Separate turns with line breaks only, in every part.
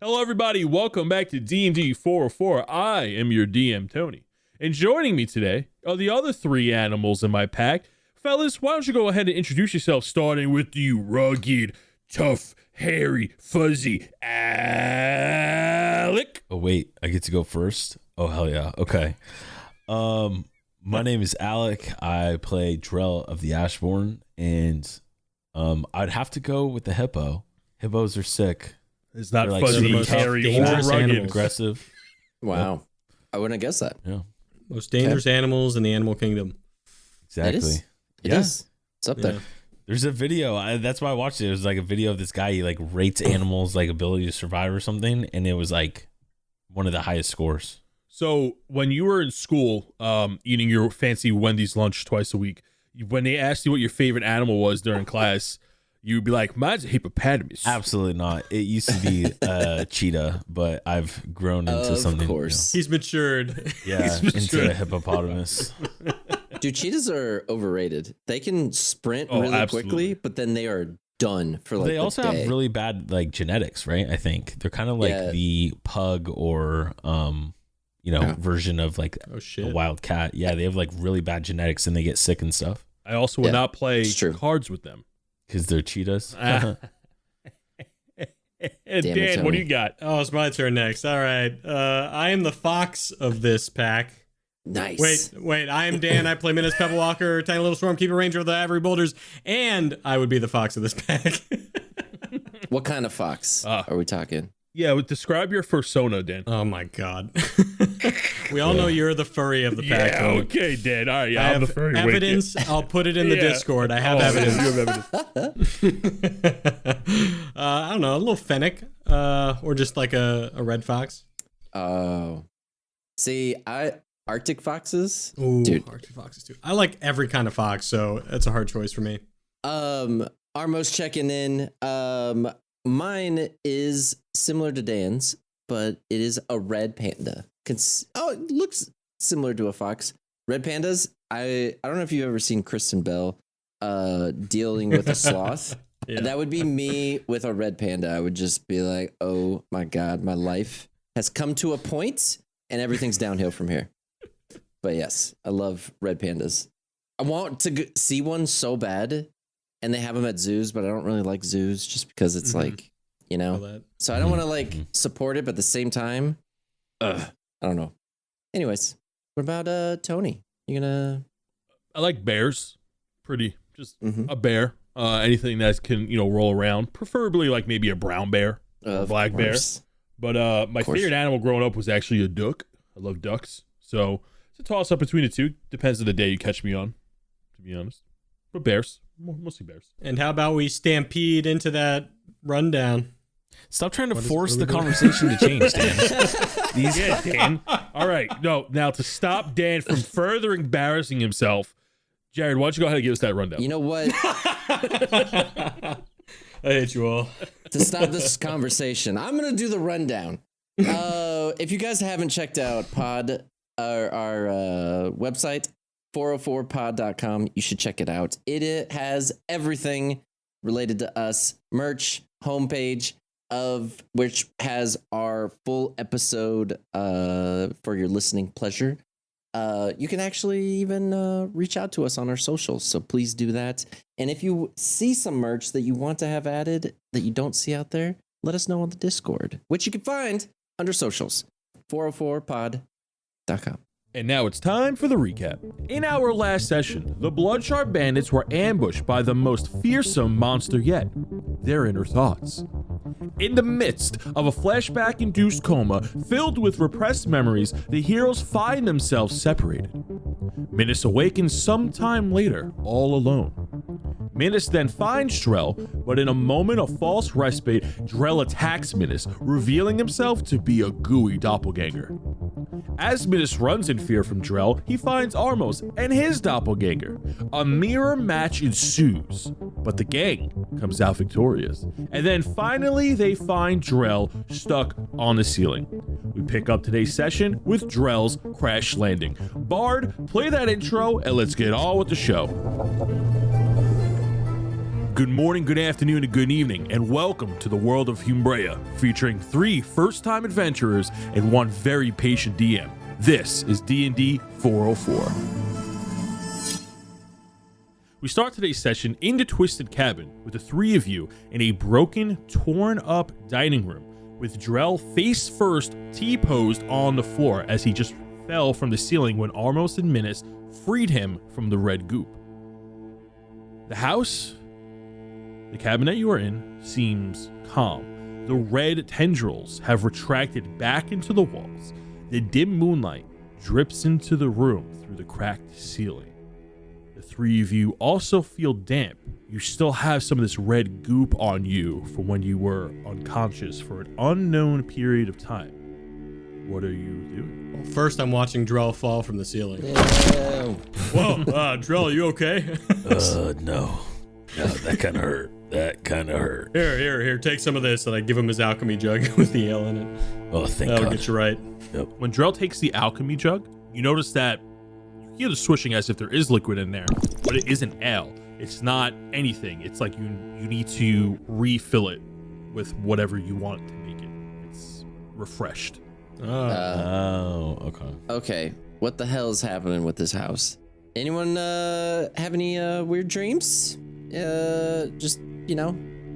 Hello, everybody. Welcome back to DND404. I am your DM, Tony. And joining me today are the other three animals in my pack. Fellas, why don't you go ahead and introduce yourself, starting with the rugged, tough, hairy, fuzzy Alec.
Oh, wait. I get to go first? Oh, hell yeah. Okay. My name is Alec. I play Drell of the Ashbourne, and I'd have to go with the hippo. Hippos are sick.
It's not
They're
fuzzy,
like
hairy, or
dangerous
rugged.
animals.
Aggressive.
Wow.
Yep.
I wouldn't have guessed that.
Yeah,
Most dangerous animals in the animal kingdom.
exactly.
It is. It's up there.
Yeah.
There's a video. That's why I watched it. It was like a video of this guy. He like rates animals' like ability to survive or something, and it was like one of the highest scores.
So when you were in school, eating your fancy Wendy's lunch twice a week, when they asked you what your favorite animal was during class, you'd be like, mine's a hippopotamus.
Absolutely not. It used to be cheetah, but I've grown into something. Of
course.
He's matured.
Yeah,
He's
into
matured.
a hippopotamus.
Dude, cheetahs are overrated. They can sprint
Oh,
really
absolutely.
quickly, but then they are done for like
They
the
also
day.
have really bad like genetics, right? I think they're kind of like
Yeah.
the pug or version of like
Oh
a
shit.
wild cat. Yeah, they have like really bad genetics and they get sick and stuff
I also would
Yeah,
not play
it's true.
cards with them.
because they're cheetahs.
And
Damn it,
Dan, what do
Tony.
you got?
Oh, it's my turn next. All right. I am the fox of this pack.
Nice.
Wait. I am Dan. I play Menace Pebblewalker, Tiny Little Stormkeeper, Ranger of the Ivory Boulders, and I would be the fox of this pack.
What kind of fox are we talking?
Yeah, describe your persona, Dan.
Oh my god. We all know you're the furry of the pack.
Yeah,
Tony.
okay, Dan. All right,
I
yeah, I'm the
have
furry. Wait,
evidence. I'll put it in the
Yeah.
Discord. I have
Oh,
evidence.
you have evidence.
I don't know, a little fennec, or just like a red fox.
Oh. See, Arctic foxes.
Ooh,
Dude.
Arctic foxes too. I like every kind of fox, so that's a hard choice for me.
Armo's checking in. Mine is similar to Dan's, but it is a red panda. It looks similar to a fox. Red pandas. I don't know if you've ever seen Kristen Bell dealing with a sloth.
Yeah.
That would be me with a red panda. I would just be like, oh my God, my life has come to a point and everything's downhill from here. But yes, I love red pandas. I want to see one so bad, and they have them at zoos, but I don't really like zoos just because it's like,
All that.
so I don't want to like support it, but at the same time, I don't know. Anyways, what about Tony? You gonna?
I like bears. Pretty, just
Mhm.
a bear. Anything that can, roll around. Preferably like maybe a brown bear or a
Of
black bear.
course.
But my
course.
favorite animal growing up was actually a duck. I love ducks. So it's a toss up between the two. Depends on the day you catch me on, to be honest. But bears, mostly bears.
And how about we stampede into that rundown?
Stop trying to
What is-
force
what are
the
we doing?
conversation to change, Dan.
Yeah, Dan. All right. No, now to stop Dan from further embarrassing himself, Jared, why don't you go ahead and give us that rundown?
You know what?
I hate you all.
To stop this conversation, I'm gonna do the rundown. If you guys haven't checked out our website, 404pod.com, you should check it out. It has everything related to us, merch, homepage, of which has our full episode for your listening pleasure. You can actually even reach out to us on our socials, so please do that. And if you see some merch that you want to have added that you don't see out there, let us know on the Discord, which you can find under socials, 404pod.com.
And now it's time for the recap. In our last session, the Bloodshard Bandits were ambushed by the most fearsome monster yet, their inner thoughts. In the midst of a flashback-induced coma filled with repressed memories, the heroes find themselves separated. Minas awakens sometime later, all alone. Minas then finds Drell, but in a moment of false respite, Drell attacks Minas, revealing himself to be a gooey doppelganger. As Minas runs in fear from Drell, he finds Armos and his doppelganger. A mirror match ensues, but the gang comes out victorious. And then finally they find Drell stuck on the ceiling. We pick up today's session with Drell's crash landing. Bard, play that intro and let's get on with the show. Good morning, good afternoon, and good evening, and welcome to the world of Humbrea, featuring 3 first-time adventurers and 1 very patient DM. This is DND404. We start today's session in the Twisted Cabin with the 3 of you in a broken, torn-up dining room, with Drell face first T-posed on the floor as he just fell from the ceiling when Armos and Minas freed him from the red goop. The house, the cabinet you are in, seems calm. The red tendrils have retracted back into the walls. The dim moonlight drips into the room through the cracked ceiling. The 3 of you also feel damp. You still have some of this red goop on you from when you were unconscious for an unknown period of time. What are you doing?
Well, first, I'm watching Drell fall from the ceiling.
Ew.
Whoa, Drell, you okay?
No. No, that kind of hurt. That kind of hurt.
Here, take some of this. And I give him his alchemy jug with the ale in it.
Oh, thank
That'll
God.
get you right.
Yep.
When Drell takes the alchemy jug, you notice that you hear the swishing as if there is liquid in there, but it isn't ale. It's not anything. It's like you need to refill it with whatever you want to make it. It's refreshed.
Okay.
Okay, what the hell is happening with this house? Anyone have any weird dreams? Just,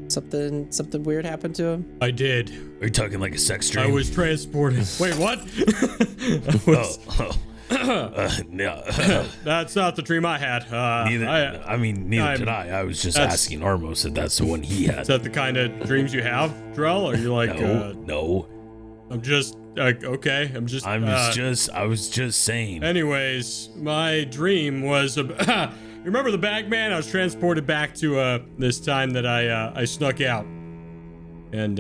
something weird happened to him?
I did.
Are you talking like a sex dream?
I was transported. Wait, what?
No.
That's not the dream I had.
Neither did I. I was just asking Armos if that's the one he had.
Is that the kind of dreams you have, Drell? Or you like?
No.
I'm just okay.
I was just saying.
Anyways, my dream was. You remember the Bagman? I was transported back to this time that I snuck out, and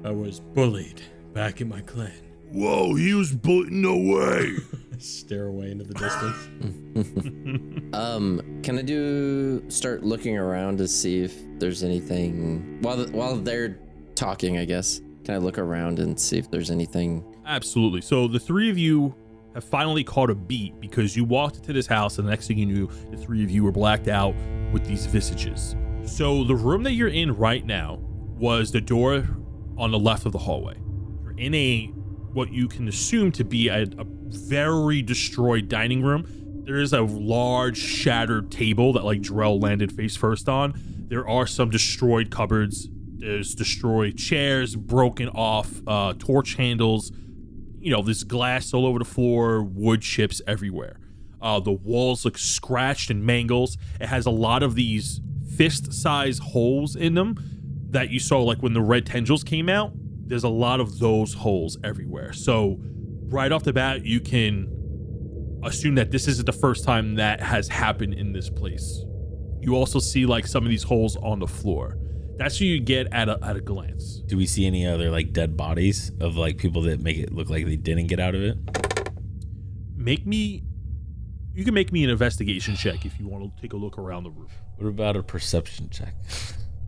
I was bullied back in my clan.
Whoa, he was bullied. No way.
Stare away into the distance.
Can I start looking around to see if there's anything while they're talking, I guess. Can I look around and see if there's anything?
Absolutely. So the 3 of you have finally caught a beat because you walked into this house and the next thing you knew, the 3 of you were blacked out with these visages. So the room that you're in right now was the door on the left of the hallway. You're in what you can assume to be a very destroyed dining room. There is a large shattered table that like Drell landed face first on. There are some destroyed cupboards. There's destroyed chairs, broken off torch handles. There's glass all over the floor, wood chips everywhere. The walls look scratched and mangles. It has a lot of these fist-size holes in them that you saw like when the red tendrils came out. There's a lot of those holes everywhere. So right off the bat, you can assume that this isn't the first time that has happened in this place. You also see like some of these holes on the floor. That's what you get at a glance.
Do we see any other like dead bodies of like people that make it look like they didn't get out of it?
You can make me an investigation check if you want to take a look around the room.
What about a perception check?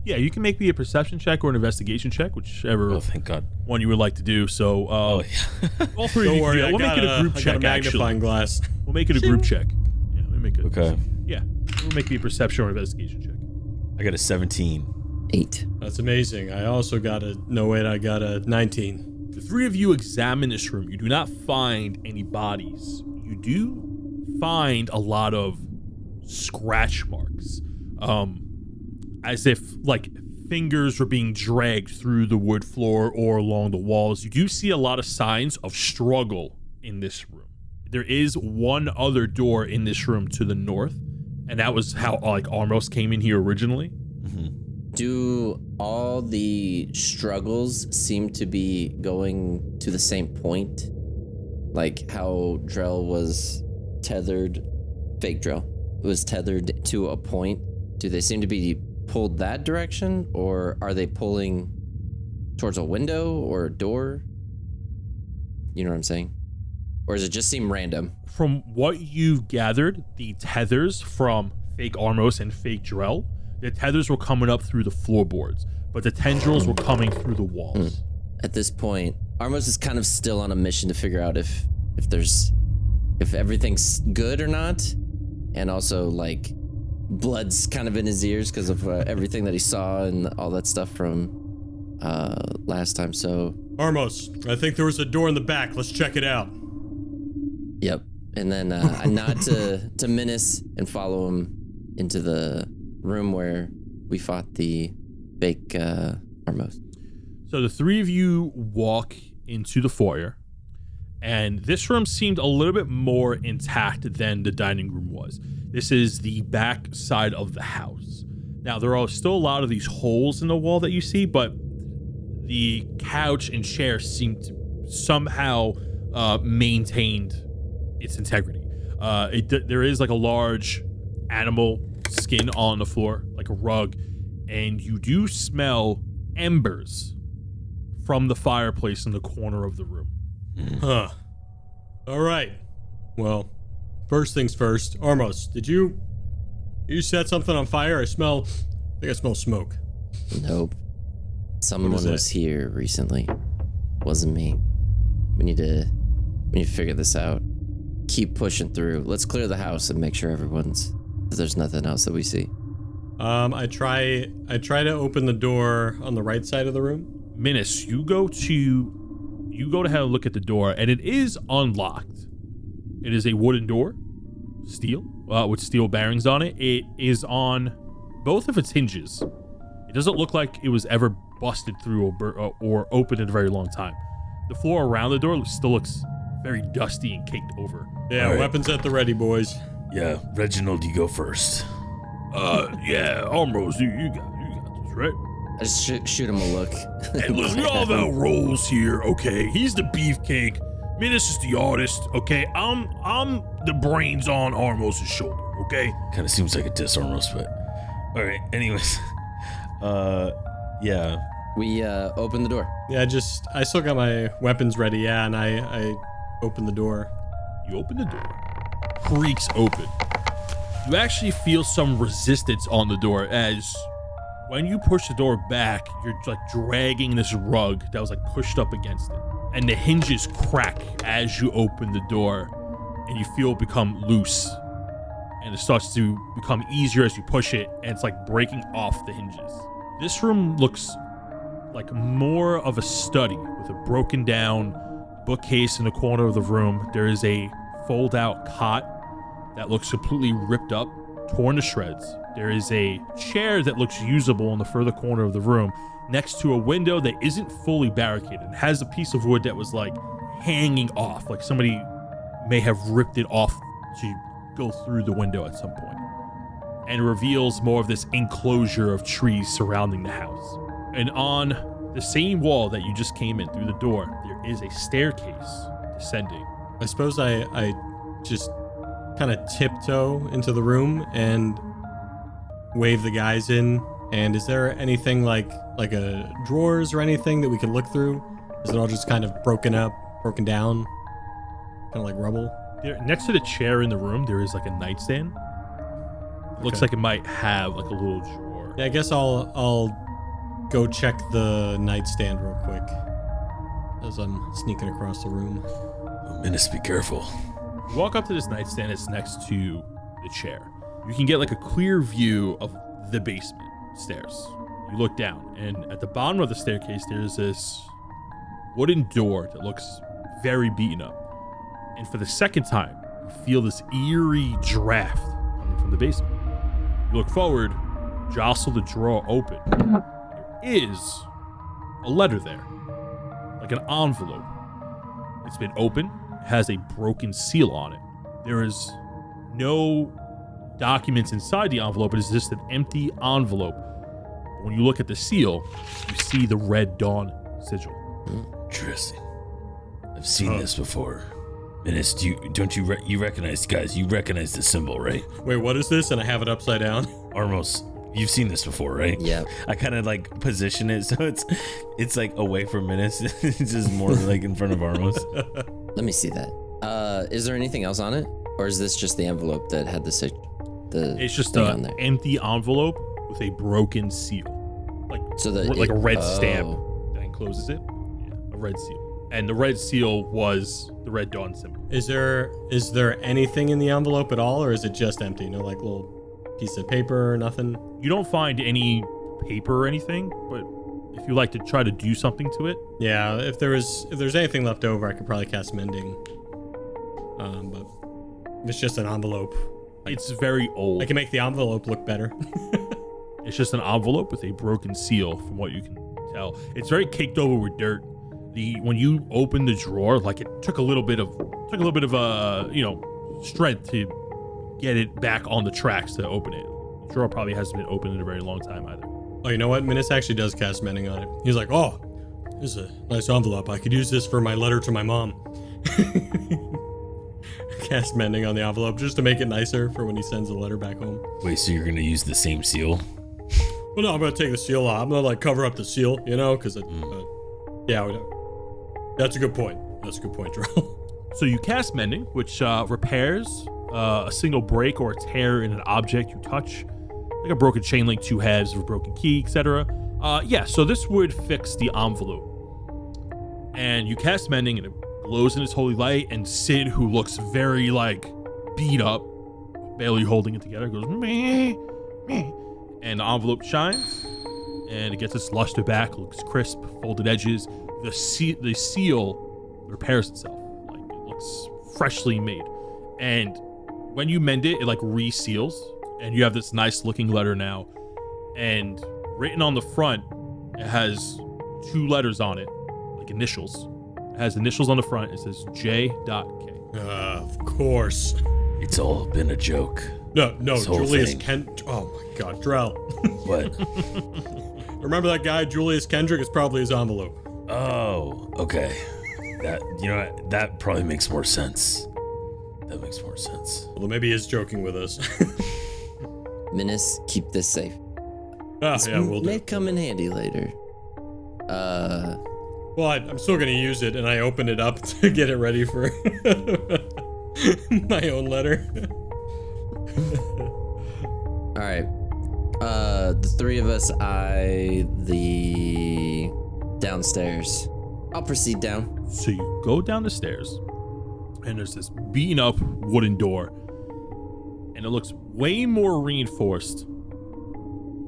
Yeah, you can make me a perception check or an investigation check, whichever
Oh, thank God.
one you would like to do. So,
Oh, yeah.
all 3 of you,
Don't worry,
we'll make it a group
I got
check.
a magnifying glass.
We'll make it a group check. Yeah, let me make it.
Okay.
Yeah, we'll make me a perception or investigation check.
I got a 17.
8.
That's amazing. I also got a 19.
The 3 of you examine this room. You do not find any bodies. You do find a lot of scratch marks, as if like fingers were being dragged through the wood floor or along the walls. You do see a lot of signs of struggle in this room. There is one other door in this room to the north, and that was how like Armos came in here originally.
Mm-hmm.
Do all the struggles seem to be going to the same point? Like how Drell was tethered, fake Drell was tethered to a point? Do they seem to be pulled that direction, or are they pulling towards a window or a door? You know what I'm saying? Or does it just seem random?
From what you've gathered, the tethers from fake Armos and fake Drell, the tethers were coming up through the floorboards, but the tendrils were coming through the walls.
At this point, Armos is kind of still on a mission to figure out if everything's good or not, and also like blood's kind of in his ears because of everything that he saw and all that stuff from last time. So
Armos, I think there was a door in the back. Let's check it out.
yep. And then I nod to Menace and follow him into the room where we fought the fake Armos.
So the three of you walk into the foyer, and this room seemed a little bit more intact than the dining room was. This is the back side of the house. Now, there are still a lot of these holes in the wall that you see, but the couch and chair seem to somehow maintained its integrity. There is like a large animal skin on the floor, like a rug, and you do smell embers from the fireplace in the corner of the room.
Huh. All right. Well, first things first. Armos, did you set something on fire? I think I smell smoke.
Nope. Someone was here recently. Wasn't me. We need to figure this out. Keep pushing through. Let's clear the house and make sure there's nothing else that we see.
I try to open the door on the right side of the room.
Menace, you go to have a look at the door, and it is unlocked. It is a wooden door, steel, with steel bearings on it. It is on both of its hinges. It doesn't look like it was ever busted through or opened in a very long time. The floor around the door still looks very dusty and caked over.
Yeah,
All right.
Weapons at the ready, boys.
Yeah, Reginald, you go first.
Yeah, Armros, you got this, right?
I just shoot him a look.
Hey, look, we all have roles here, okay? He's the beefcake. Menace is the artist, okay? I'm the brains on Armos' shoulder, okay?
Kind of seems like a diss almost, but all right. Anyways, yeah.
We open the door.
Yeah, I still got my weapons ready, yeah, and I open the door.
You open the door. Creaks open. You actually feel some resistance on the door as when you push the door back, you're like dragging this rug that was like pushed up against it. And the hinges crack as you open the door, and you feel it become loose. And it starts to become easier as you push it, and it's like breaking off the hinges. This room looks like more of a study with a broken down bookcase in the corner of the room. There is a fold out cot that looks completely ripped up, torn to shreds. There is a chair that looks usable in the further corner of the room next to a window that isn't fully barricaded. It has a piece of wood that was like hanging off, like somebody may have ripped it off to go through the window at some point, and reveals more of this enclosure of trees surrounding the house. And on the same wall that you just came in through the door, there is a staircase descending.
I suppose I just kind of tiptoe into the room and wave the guys in. And is there anything like a drawers or anything that we can look through? Is it all just kind of broken down, kind of like rubble?
There, next to the chair in the room, there is like a nightstand. Looks like it might have like a little drawer.
Yeah, I guess I'll go check the nightstand real quick as I'm sneaking across the room.
Oh, Menace, be careful.
You walk up to this nightstand. It's next to the chair. You can get like a clear view of the basement stairs. You look down, and at the bottom of the staircase, there's this wooden door that looks very beaten up. And for the second time, you feel this eerie draft coming from the basement. You look forward, jostle the drawer open. There is a letter there, like an envelope. It's been opened, has a broken seal on it. There is no documents inside the envelope. It is just an empty envelope. When you look at the seal, you see the Red Dawn sigil.
Interesting. I've seen this before. Menace, you recognize, guys, you recognize the symbol, right?
Wait, what is this? And I have it upside down.
Armos, you've seen this before, right?
Yeah.
I kind of like position it so it's like away from Menace. It's just more like in front of Armos.
Let me see that. Is there anything else on it? Or is this just the envelope that had
It's just
thing on
an
there?
empty envelope with a broken seal, like a red stamp that encloses it. Yeah, a red seal, and the red seal was the Red Dawn symbol.
Is there anything in the envelope at all, or is it just empty? No, like little piece of paper, nothing.
You don't find any paper or anything, but if you like to try to do something to it.
Yeah, if there's anything left over, I could probably cast mending. But it's just an envelope.
It's very old.
I can make the envelope look better.
It's just an envelope with a broken seal, from what you can tell. It's very caked over with dirt. When you open the drawer, like it took a little bit of strength to get it back on the tracks to open it. The drawer probably hasn't been opened in a very long time either.
Oh, you know what? Minus actually does cast mending on it. He's like, oh, this is a nice envelope. I could use this for my letter to my mom. Cast mending on the envelope just to make it nicer for when he sends the letter back home.
Wait, so you're gonna use the same seal?
Well, no, I'm gonna take the seal off. I'm gonna like cover up the seal, because that's a good point. That's a good point, Drell.
So you cast mending, which repairs a single break or a tear in an object you touch, like a broken chain link, two halves of a broken key, etc. So this would fix the envelope. And you cast mending, and it glows in its holy light, and Sid, who looks very beat up, barely holding it together, goes meh, meh, and the envelope shines, and it gets its luster back, looks crisp, folded edges. The seal repairs itself, it looks freshly made, and when you mend it, it reseals, and you have this nice looking letter now, and written on the front, it has two letters on it, initials. It has initials on the front. It says J.K.
Of course.
It's all been a joke.
No, Julius
thing.
Kent. Oh my God, Drell.
What?
Remember that guy, Julius Kendrick? It's probably his envelope.
Oh, okay. That probably makes more sense. That makes more sense.
Well, maybe he is joking with us.
Menace, keep this safe.
Yeah, we'll do.
May come in handy later.
Well, I'm still gonna use it, and I opened it up to get it ready for my own letter.
All right. The three of us eye the downstairs. I'll proceed down.
So you go down the stairs, and there's this beaten up wooden door, and it looks way more reinforced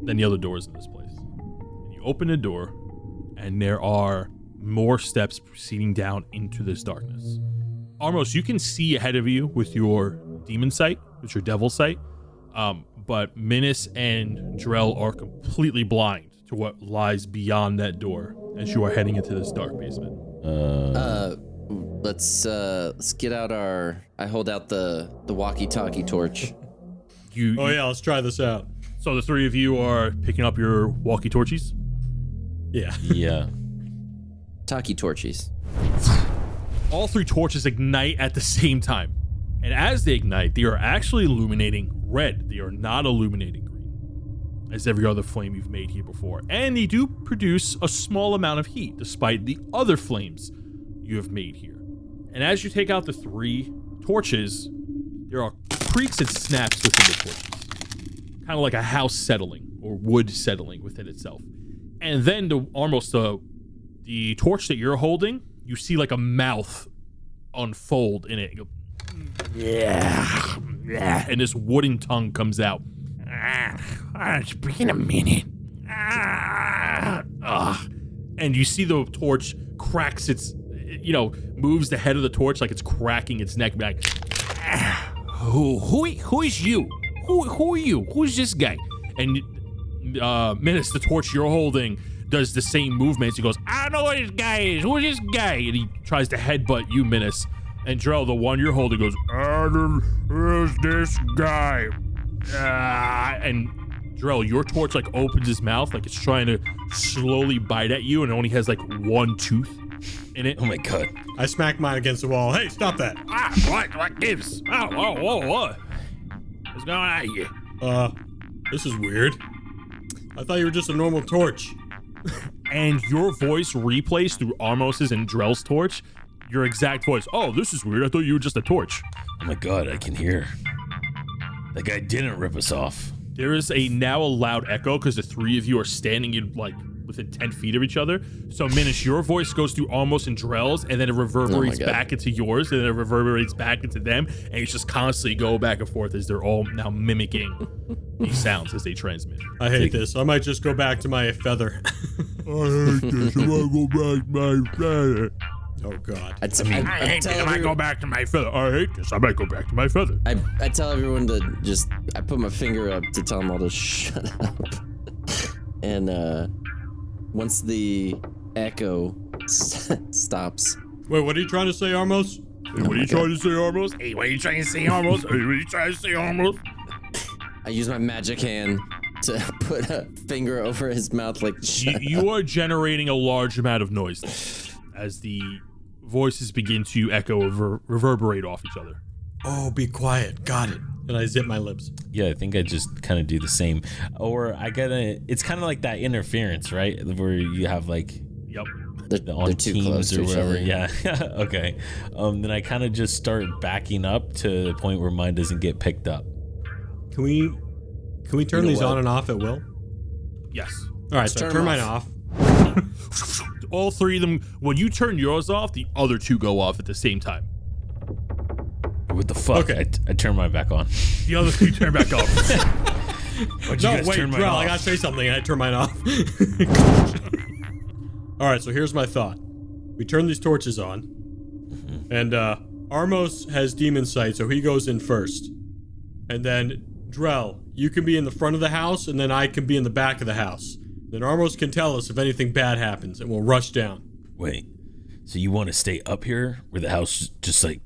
than the other doors in this place. And you open the door, and there are more steps proceeding down into this darkness. Armos, you can see ahead of you with your demon sight, with your devil sight, but Minus and Drell are completely blind to what lies beyond that door as you are heading into this dark basement.
Let's get out I hold out the walkie-talkie torch.
Let's try this out.
So the three of you are picking up your walkie-talkies?
Yeah.
Yeah.
Talkie torches.
All three torches ignite at the same time. And as they ignite, they are actually illuminating red. They are not illuminating green, as every other flame you've made here before. And they do produce a small amount of heat, despite the other flames you have made here. And as you take out the three torches, there are creaks and snaps within the torches. Kind of like a house settling, or wood settling within itself. And then the torch that you're holding, you see a mouth unfold in it. You go, yeah, and this wooden tongue comes out. It's been a minute. And you see the torch cracks moves the head of the torch like it's cracking its neck back. Who is you? Who are you? Who's this guy? And Menace, the torch you're holding, does the same movements. He goes, I don't know what this guy is. Who's this guy? And he tries to headbutt you, Menace. And Drell, the one you're holding, goes, who's this guy? And Drell, your torch opens his mouth like it's trying to slowly bite at you, and it only has one tooth in it.
Oh my God.
I smack mine against the wall. Hey, stop that.
What gives? Whoa. What's going on here?
This is weird. I thought you were just a normal torch.
And your voice replays through Armos's and Drell's torch. Your exact voice. Oh, this is weird. I thought you were just a torch.
Oh my God, I can hear. That guy didn't rip us off.
There is now a loud echo because the three of you are standing in within 10 feet of each other. So Minish, your voice goes through almost in Drell's, and then it reverberates back into yours, and then it reverberates back into them, and it's just constantly go back and forth as they're all now mimicking these sounds as they transmit.
I hate this. I might just go back to my feather.
I hate this. I want to go back to my feather.
Oh God.
I hate this. I might go back to my feather. I hate this. I might go back to my feather.
I tell everyone to just, I put my finger up to tell them all to shut up. And once the echo stops.
Wait, what are you trying to say, Armos?
Hey, what are you trying to say, Armos? Hey, what are you trying to say, Armos? Hey, what are you trying to say, Armos?
I use my magic hand to put a finger over his mouth like,
you are generating a large amount of noise as the voices begin to echo, reverberate off each other.
Oh, be quiet. Got it. And I zip my lips.
Yeah, I think I just kind of do the same. Or I gotta, it's kind of like that interference, right? Where you have like,
yep,
on teams or whatever. Yeah. Okay. Then I kind of just start backing up to the point where mine doesn't get picked up.
Can we turn these on and off at will?
Yes.
All right, so I turn mine off.
All three of them, when you turn yours off, the other two go off at the same time.
What the fuck?
Okay.
I turn mine back on.
The other two turn back off.
No, wait, bro, I gotta say something. I turn mine off. All right, so here's my thought. We turn these torches on, and Armos has demon sight, so he goes in first. And then, Drell, you can be in the front of the house, and then I can be in the back of the house. Then Armos can tell us if anything bad happens, and we'll rush down.
Wait, so you want to stay up here where the house just like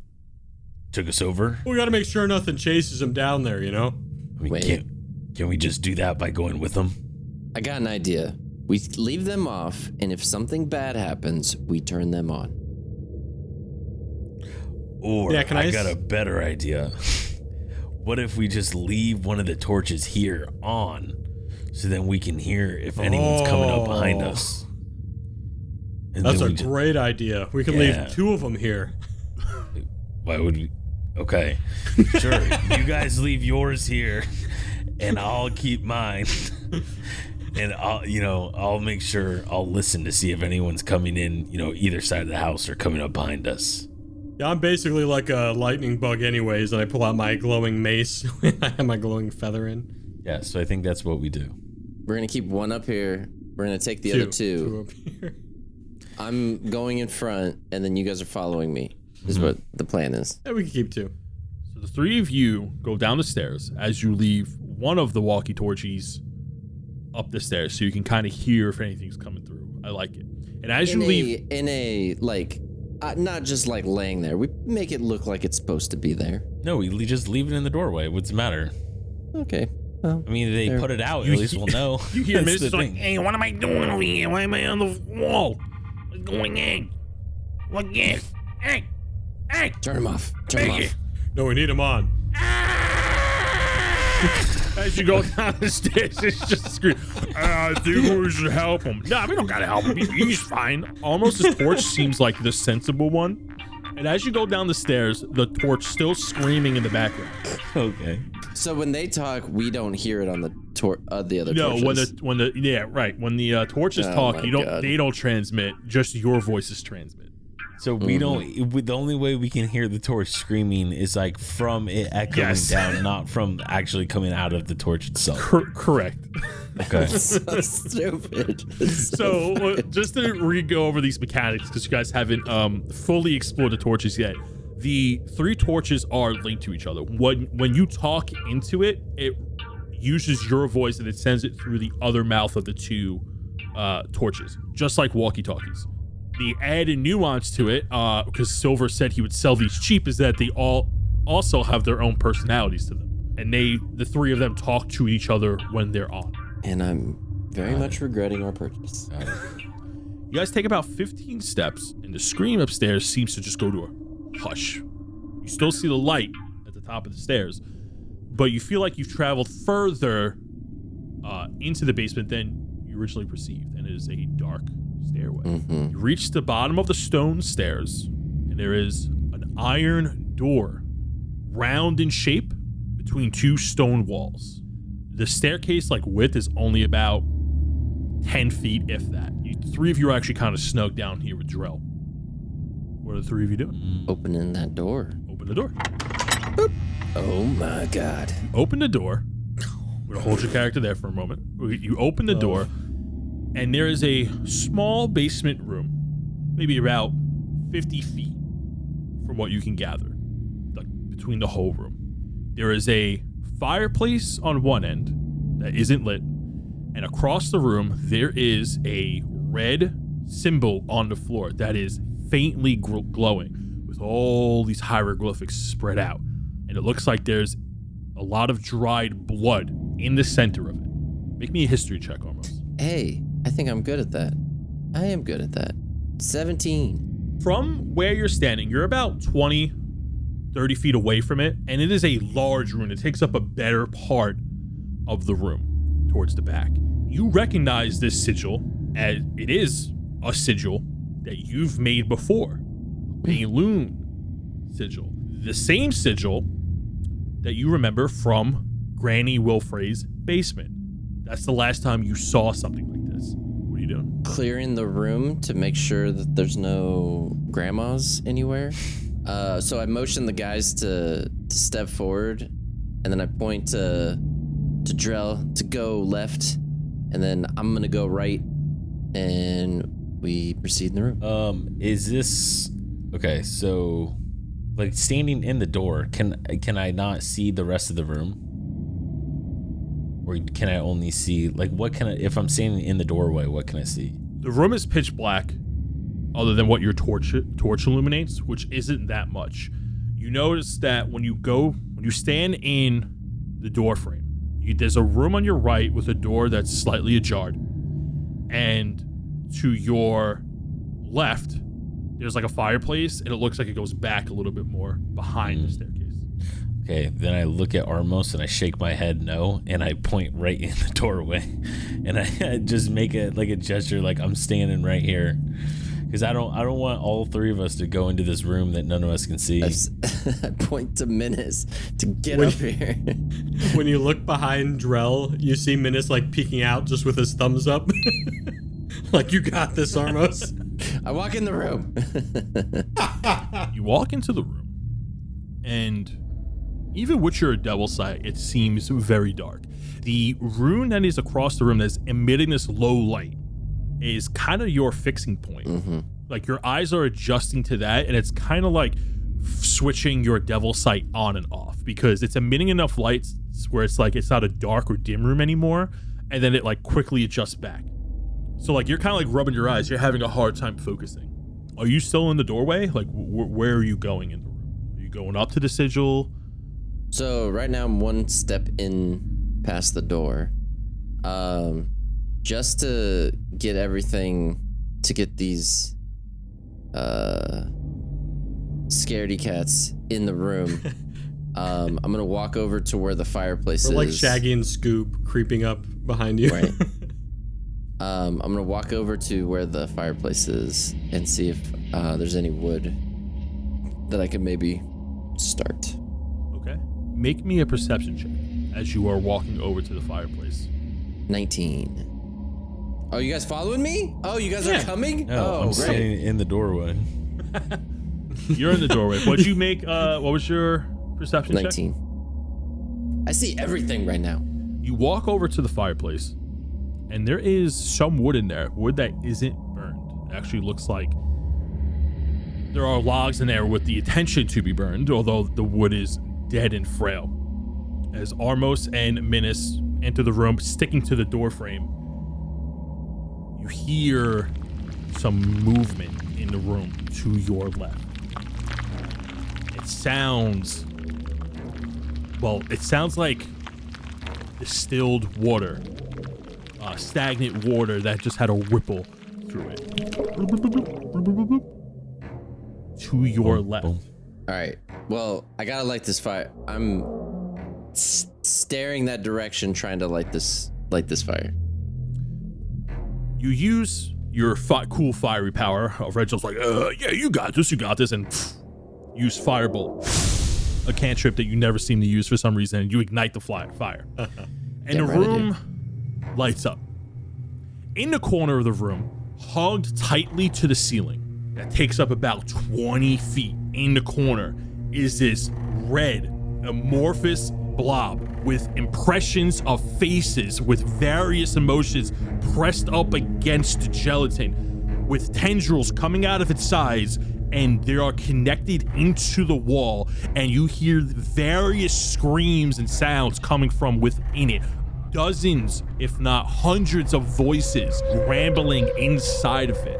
took us over?
We gotta make sure nothing chases him down there, you know?
I mean,
Wait.
Can we just do that by going with them?
I got an idea. We leave them off, and if something bad happens, we turn them on.
Or
Yeah,
I got a better idea. What if we just leave one of the torches here on, so then we can hear if anyone's coming up behind us? And
that's
then
a great idea. We can leave two of them here.
Why would we? Okay, sure. You guys leave yours here, and I'll keep mine. And I'll make sure I'll listen to see if anyone's coming in, either side of the house or coming up behind us.
Yeah, I'm basically like a lightning bug anyways, and I pull out my glowing mace when I have my glowing feather in.
Yeah, so I think that's what we do.
We're going to keep one up here. We're going to take the other two.
Two up here.
I'm going in front, and then you guys are following me, is what the plan is.
Yeah, we can keep two.
So the three of you go down the stairs as you leave one of the walkie-talkies up the stairs, so you can kind of hear if anything's coming through. I like it. And as you leave,
not just like laying there. We make it look like it's supposed to be there.
No, we just leave it in the doorway. What's the matter?
Okay. Well,
I mean, they put it out. At least we'll know.
You hear
That's
Mrs.
the
like,
thing.
"Hey, what am I doing over here? Why am I on the wall? What's going in? What is? Hey,
turn him off. Turn him off.
No, we need him on.
As you go down the stairs, it's just a scream. I think we should help him. No, we don't gotta help him. He's fine. Almost his torch seems like the sensible one. And as you go down the stairs, the torch still screaming in the background.
Okay.
So when they talk, we don't hear it on the the other
No,
torches.
when the torches talk,
God.
they don't transmit. Just your voices transmit.
So we don't. The only way we can hear the torch screaming is like from it echoing down, not from actually coming out of the torch itself.
Correct.
Okay.
So stupid.
So just to go over these mechanics, because you guys haven't fully explored the torches yet. The three torches are linked to each other. When you talk into it, it uses your voice and it sends it through the other mouth of the two torches, just like walkie-talkies. The added nuance to it, because Silver said he would sell these cheap, is that they all also have their own personalities to them, and the three of them talk to each other when they're on.
And I'm very much regretting our purchase.
You guys take about 15 steps, and the scream upstairs seems to just go to a hush. You still see the light at the top of the stairs, but you feel like you've traveled further into the basement than you originally perceived, and it is a dark stairway. You reach the bottom of the stone stairs, and there is an iron door, round in shape, between two stone walls. The staircase width is only about 10 feet, if that. Three of you are actually kind of snug down here with Drell. What are the three of you doing?
Opening that door.
Open the door.
Oh my God.
Open the door. I'm going to hold your character there for a moment. You open the door, and there is a small basement room, maybe about 50 feet from what you can gather, like between the whole room. There is a fireplace on one end that isn't lit, and across the room, there is a red symbol on the floor that is faintly glowing with all these hieroglyphics spread out. And it looks like there's a lot of dried blood in the center of it. Make me a history check, almost.
Hey, I think I'm good at that. I am good at that. 17.
From where you're standing, you're about 20, 30 feet away from it, and it is a large room. It takes up a better part of the room towards the back. You recognize this sigil as it is a sigil that you've made before. A loon sigil. The same sigil that you remember from Granny Wilfrey's basement. That's the last time you saw something like this. What are you doing?
Clearing the room to make sure that there's no grandmas anywhere. So I motion the guys to step forward, and then I point to Drell to go left, and then I'm gonna go right, and we proceed in the room.
Is this okay? So, like standing in the door, can I not see the rest of the room, or can I only see like what can I? If I'm standing in the doorway, what can I see?
The room is pitch black, other than what your torch illuminates, which isn't that much. You notice that when you stand in the door frame, there's a room on your right with a door that's slightly ajar, and to your left, there's like a fireplace, and it looks like it goes back a little bit more behind the staircase.
Okay, then I look at Armos and I shake my head no, and I point right in the doorway, and I just make a gesture like I'm standing right here, because I don't want all three of us to go into this room that none of us can see.
I point to Menace to get up here.
When you look behind Drell, you see Menace like peeking out just with his thumbs up. Like, you got this, Armos.
I walk in the room.
You walk into the room, and even with your devil sight, it seems very dark. The rune that is across the room that's emitting this low light is kind of your fixing point.
Mm-hmm.
Like, your eyes are adjusting to that, and it's kind of like switching your devil sight on and off, because it's emitting enough lights where it's like it's not a dark or dim room anymore, and then it like quickly adjusts back. So like you're kind of like rubbing your eyes. You're having a hard time focusing. Are you still in the doorway? Like where are you going in the room? Are you going up to the sigil?
So right now I'm one step in past the door. Just to get everything, to get these scaredy cats in the room. I'm gonna walk over to where the fireplace is.
We're like Shaggy and Scoob creeping up behind you.
Right. I'm gonna walk over to where the fireplace is and see if there's any wood that I could maybe start.
Okay. Make me a perception check as you are walking over to the fireplace.
19. Oh, you guys following me? Oh, you guys are coming?
No,
oh,
I'm
great.
standing in the doorway.
You're in the doorway. What'd you make? What was your perception check?
19. I see everything right now.
You walk over to the fireplace, and there is some wood in there. Wood that isn't burned. It actually looks like there are logs in there with the intention to be burned, although the wood is dead and frail. As Armos and Minas enter the room, sticking to the door frame, you hear some movement in the room to your left. It sounds like distilled water, stagnant water that just had a ripple through it. To your left.
All right. Well, I gotta light this fire. I'm staring that direction, trying to light this fire.
You use your cool fiery power. Reginald's like, yeah, you got this, and use Firebolt, a cantrip that you never seem to use for some reason, and you ignite the fire. And the room lights up. In the corner of the room, hugged tightly to the ceiling, that takes up about 20 feet in the corner, is this red, amorphous blob with impressions of faces with various emotions pressed up against the gelatin, with tendrils coming out of its sides, and they are connected into the wall, and you hear various screams and sounds coming from within it. Dozens, if not hundreds of voices rambling inside of it,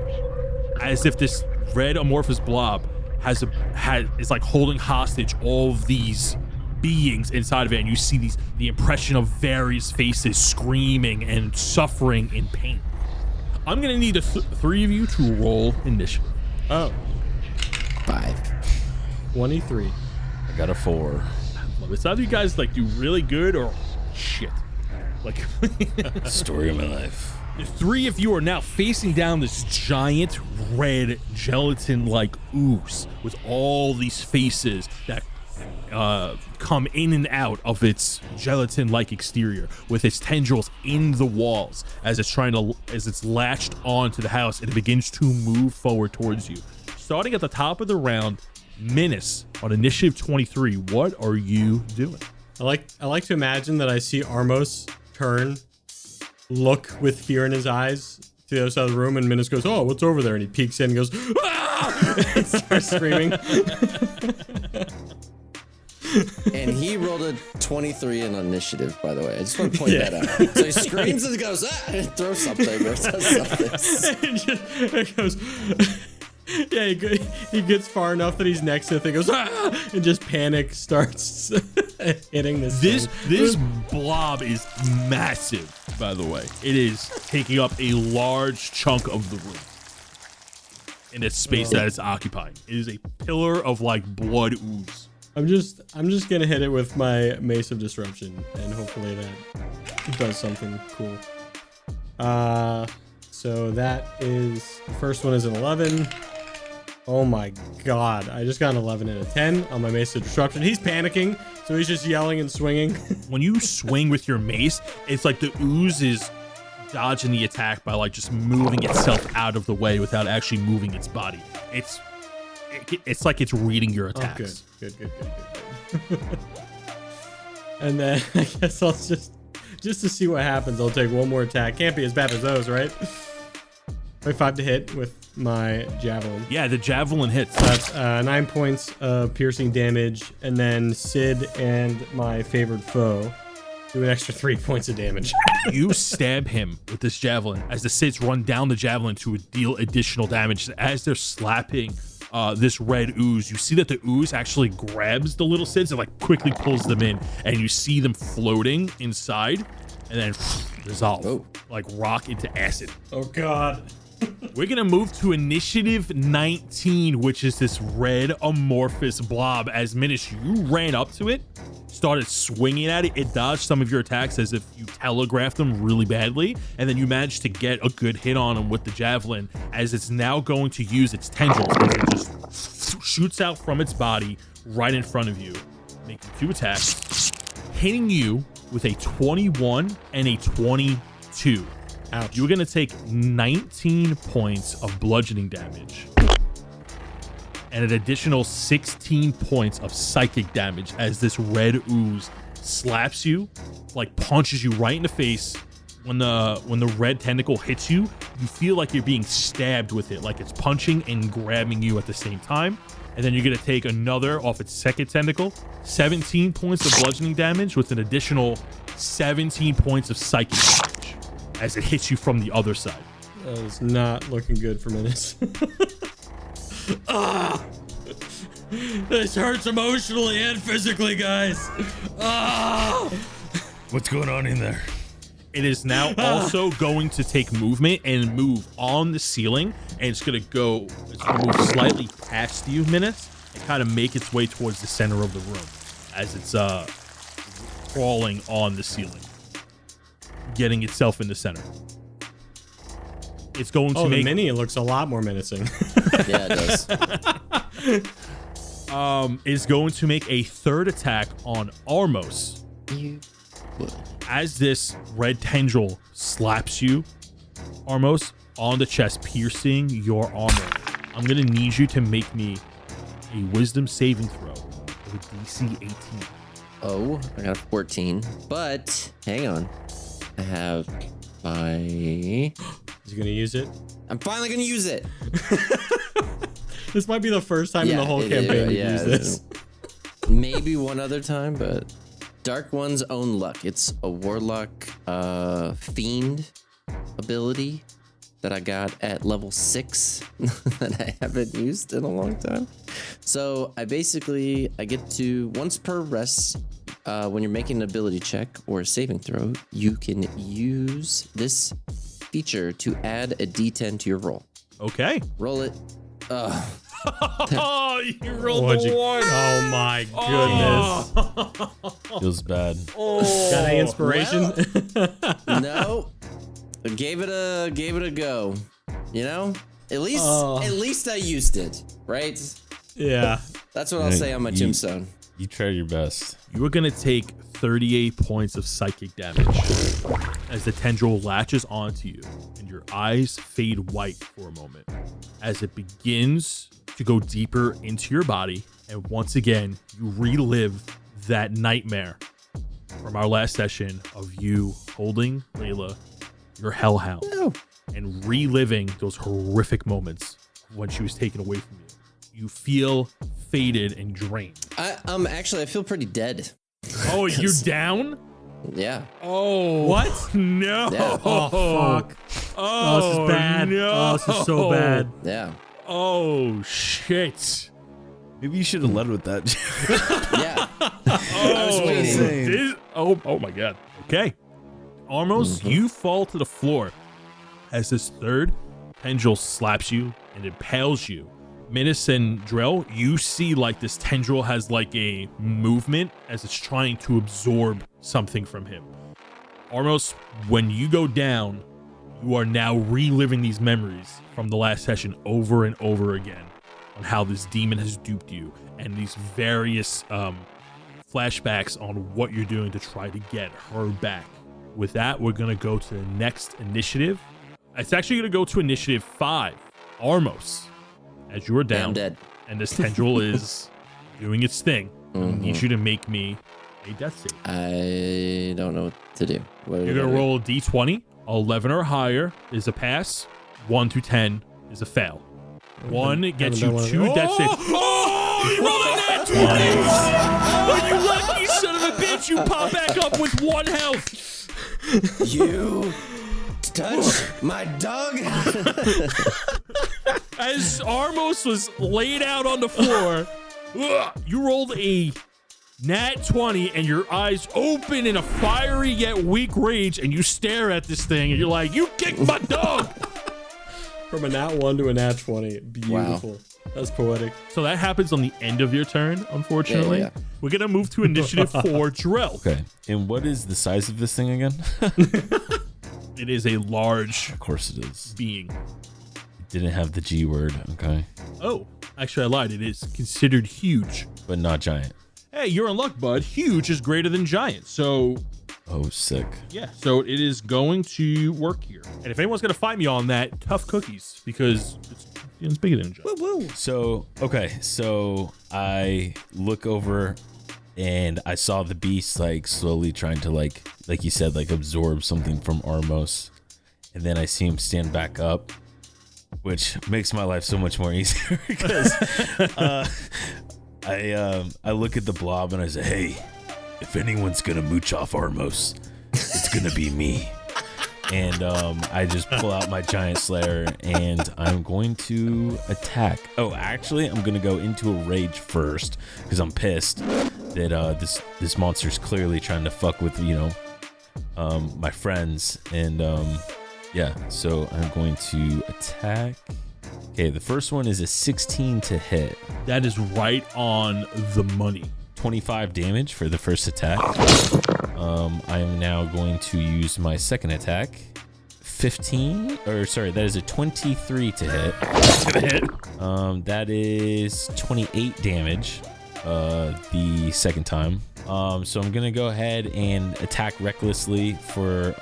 as if this red amorphous blob is like holding hostage all of these beings inside of it, and you see the impression of various faces screaming and suffering in pain. I'm gonna need three of you to roll initiative.
Oh.
5.
23.
I got a 4.
It's either you guys like do really good or shit. Like
Story of my life.
the three of you are now facing down this giant red gelatin-like ooze with all these faces that come in and out of its gelatin-like exterior, with its tendrils in the walls as it's latched onto the house, and it begins to move forward towards you. Starting at the top of the round, Menace on initiative 23. What are you doing?
I like to imagine that I see Armos turn, look with fear in his eyes to the other side of the room, and Menace goes, "Oh, what's over there?" And he peeks in and goes, "Ah!" and starts screaming.
And he rolled a 23 in initiative, by the way. I just want to point that out. So he screams and goes, "Ah!" and throws something or does something.
It goes, yeah, he gets far enough that he's next to the thing, goes, "Ah!" and just panic starts hitting this thing.
This blob is massive, by the way. It is taking up a large chunk of the room in its space that it's occupying. It is a pillar of like blood ooze.
I'm just gonna hit it with my Mace of Disruption, and hopefully that does something cool. So that is, the first one is an 11. Oh my god, I just got an 11 and a 10 on my Mace of Disruption. He's panicking, so he's just yelling and swinging.
When you swing with your mace, it's like the ooze is dodging the attack by like just moving itself out of the way without actually moving its body. It's like it's reading your attacks.
Oh, good. And then I guess I'll just to see what happens, I'll take one more attack. Can't be as bad as those, right? 25 to hit with my javelin.
Yeah, the javelin hits.
That's 9 points of piercing damage, and then Sid and my favored foe do an extra 3 points of damage.
You stab him with this javelin as the Sids run down the javelin to deal additional damage. As they're slapping this red ooze, you see that the ooze actually grabs the little Sids and like quickly pulls them in, and you see them floating inside and then dissolve like rock into acid.
Oh god.
We're gonna move to initiative 19, which is this red amorphous blob. As Minish, you ran up to it, started swinging at it. It dodged some of your attacks as if you telegraphed them really badly, and then you managed to get a good hit on him with the javelin, as it's now going to use its tendrils as it just shoots out from its body right in front of you, making 2 attacks, hitting you with a 21 and a 22.
Ouch.
You're gonna take 19 points of bludgeoning damage and an additional 16 points of psychic damage as this red ooze slaps you, like punches you right in the face. When the red tentacle hits you, you feel like you're being stabbed with it, like it's punching and grabbing you at the same time. And then you're gonna take another off its second tentacle, 17 points of bludgeoning damage with an additional 17 points of psychic damage as it hits you from the other side.
That is not looking good for Menace. Ah! This hurts emotionally and physically, guys. Ah!
What's going on in there?
It is now also going to take movement and move on the ceiling, and it's gonna move slightly past you, Menace, and kind of make its way towards the center of the room as it's crawling on the ceiling, getting itself in the center. It's going to
the
make
mini looks a lot more menacing.
Yeah, it does.
is going to make a third attack on Armos.
You would.
As this red tendril slaps you Armos, on the chest, piercing your armor. I'm going to need you to make me a wisdom saving throw with a DC 18.
Oh, I got a 14. But hang on. I have my...
Is he gonna use it?
I'm finally going to use it.
This might be the first time in the whole campaign you use this.
Maybe one other time, but Dark One's Own Luck. It's a warlock fiend ability that I got at level 6 that I haven't used in a long time. So I get to, once per rest, when you're making an ability check or a saving throw, you can use this feature to add a d10 to your roll.
Okay.
Roll it.
Oh, you rolled
What'd
the
you-
one.
Oh my goodness.
Feels bad.
Got any inspiration?
No. Gave it a go. You know? At least I used it, right?
Yeah.
That's what I'll say on my tombstone.
You tried your best.
You are going to take 38 points of psychic damage as the tendril latches onto you and your eyes fade white for a moment as it begins to go deeper into your body. And once again, you relive that nightmare from our last session of you holding Layla, your hellhound, and reliving those horrific moments when she was taken away from you. You feel faded and drained.
Actually, I feel pretty dead.
Oh, you're down?
Yeah.
Oh.
What?
No.
Yeah.
Oh, fuck.
Oh,
this is bad.
No.
Oh, this is so bad.
Yeah.
Oh, shit.
Maybe you should have led with that.
Yeah.
I
was waiting.
Oh my God. Okay. Armos, you fall to the floor as this third tendril slaps you and impales you. Minas and Drell, you see like this tendril has like a movement as it's trying to absorb something from him. Armos, when you go down, you are now reliving these memories from the last session over and over again on how this demon has duped you and these various flashbacks on what you're doing to try to get her back. With that, we're going to go to the next initiative. It's actually going to go to initiative 5, Armos. As you are down,
I'm dead.
and this tendril is doing its thing. I need you to make me a death save.
I don't know what to do.
You're going to roll a d20. 11 or higher is a pass. 1 to 10 is a fail. 1 gets you 2 death saves. Oh, you rolled a nat 20! Oh, you lucky son of a bitch! You pop back up with 1 health.
You touch my dog.
As Armos was laid out on the floor, you rolled a nat 20 and your eyes open in a fiery yet weak rage and you stare at this thing and you're like, you kicked my dog.
From a nat 1 to a nat 20. Beautiful. Wow. That's poetic.
So that happens on the end of your turn, unfortunately.
Yeah.
We're going to move to initiative 4, Drell.
Okay. And what is the size of this thing again?
It is a large
Of course it is.
being.
Didn't have the G word. Okay.
Oh, actually I lied. It is considered huge.
But not giant.
Hey, you're in luck, bud. Huge is greater than giant. So
Oh, sick.
yeah, so it is going to work here. And if anyone's going to fight me on that, tough cookies, because it's bigger than a giant.
Woo.
So, okay. So I look over and I saw the beast like slowly trying to like you said, like absorb something from Armos. And then I see him stand back up, which makes my life so much more easier because I look at the blob and I say, hey, if anyone's gonna mooch off Armos, it's gonna be me. And I just pull out my giant slayer and I'm going to attack. Oh, actually, I'm gonna go into a rage first because I'm pissed that this monster's clearly trying to fuck with my friends. And yeah, so I'm going to attack. Okay, the first one is a 16 to hit.
That is right on the money.
25 damage for the first attack. I am now going to use my second attack. 15, or sorry, that is a 23 to hit. That is 28 damage the second time. So I'm gonna go ahead and attack recklessly for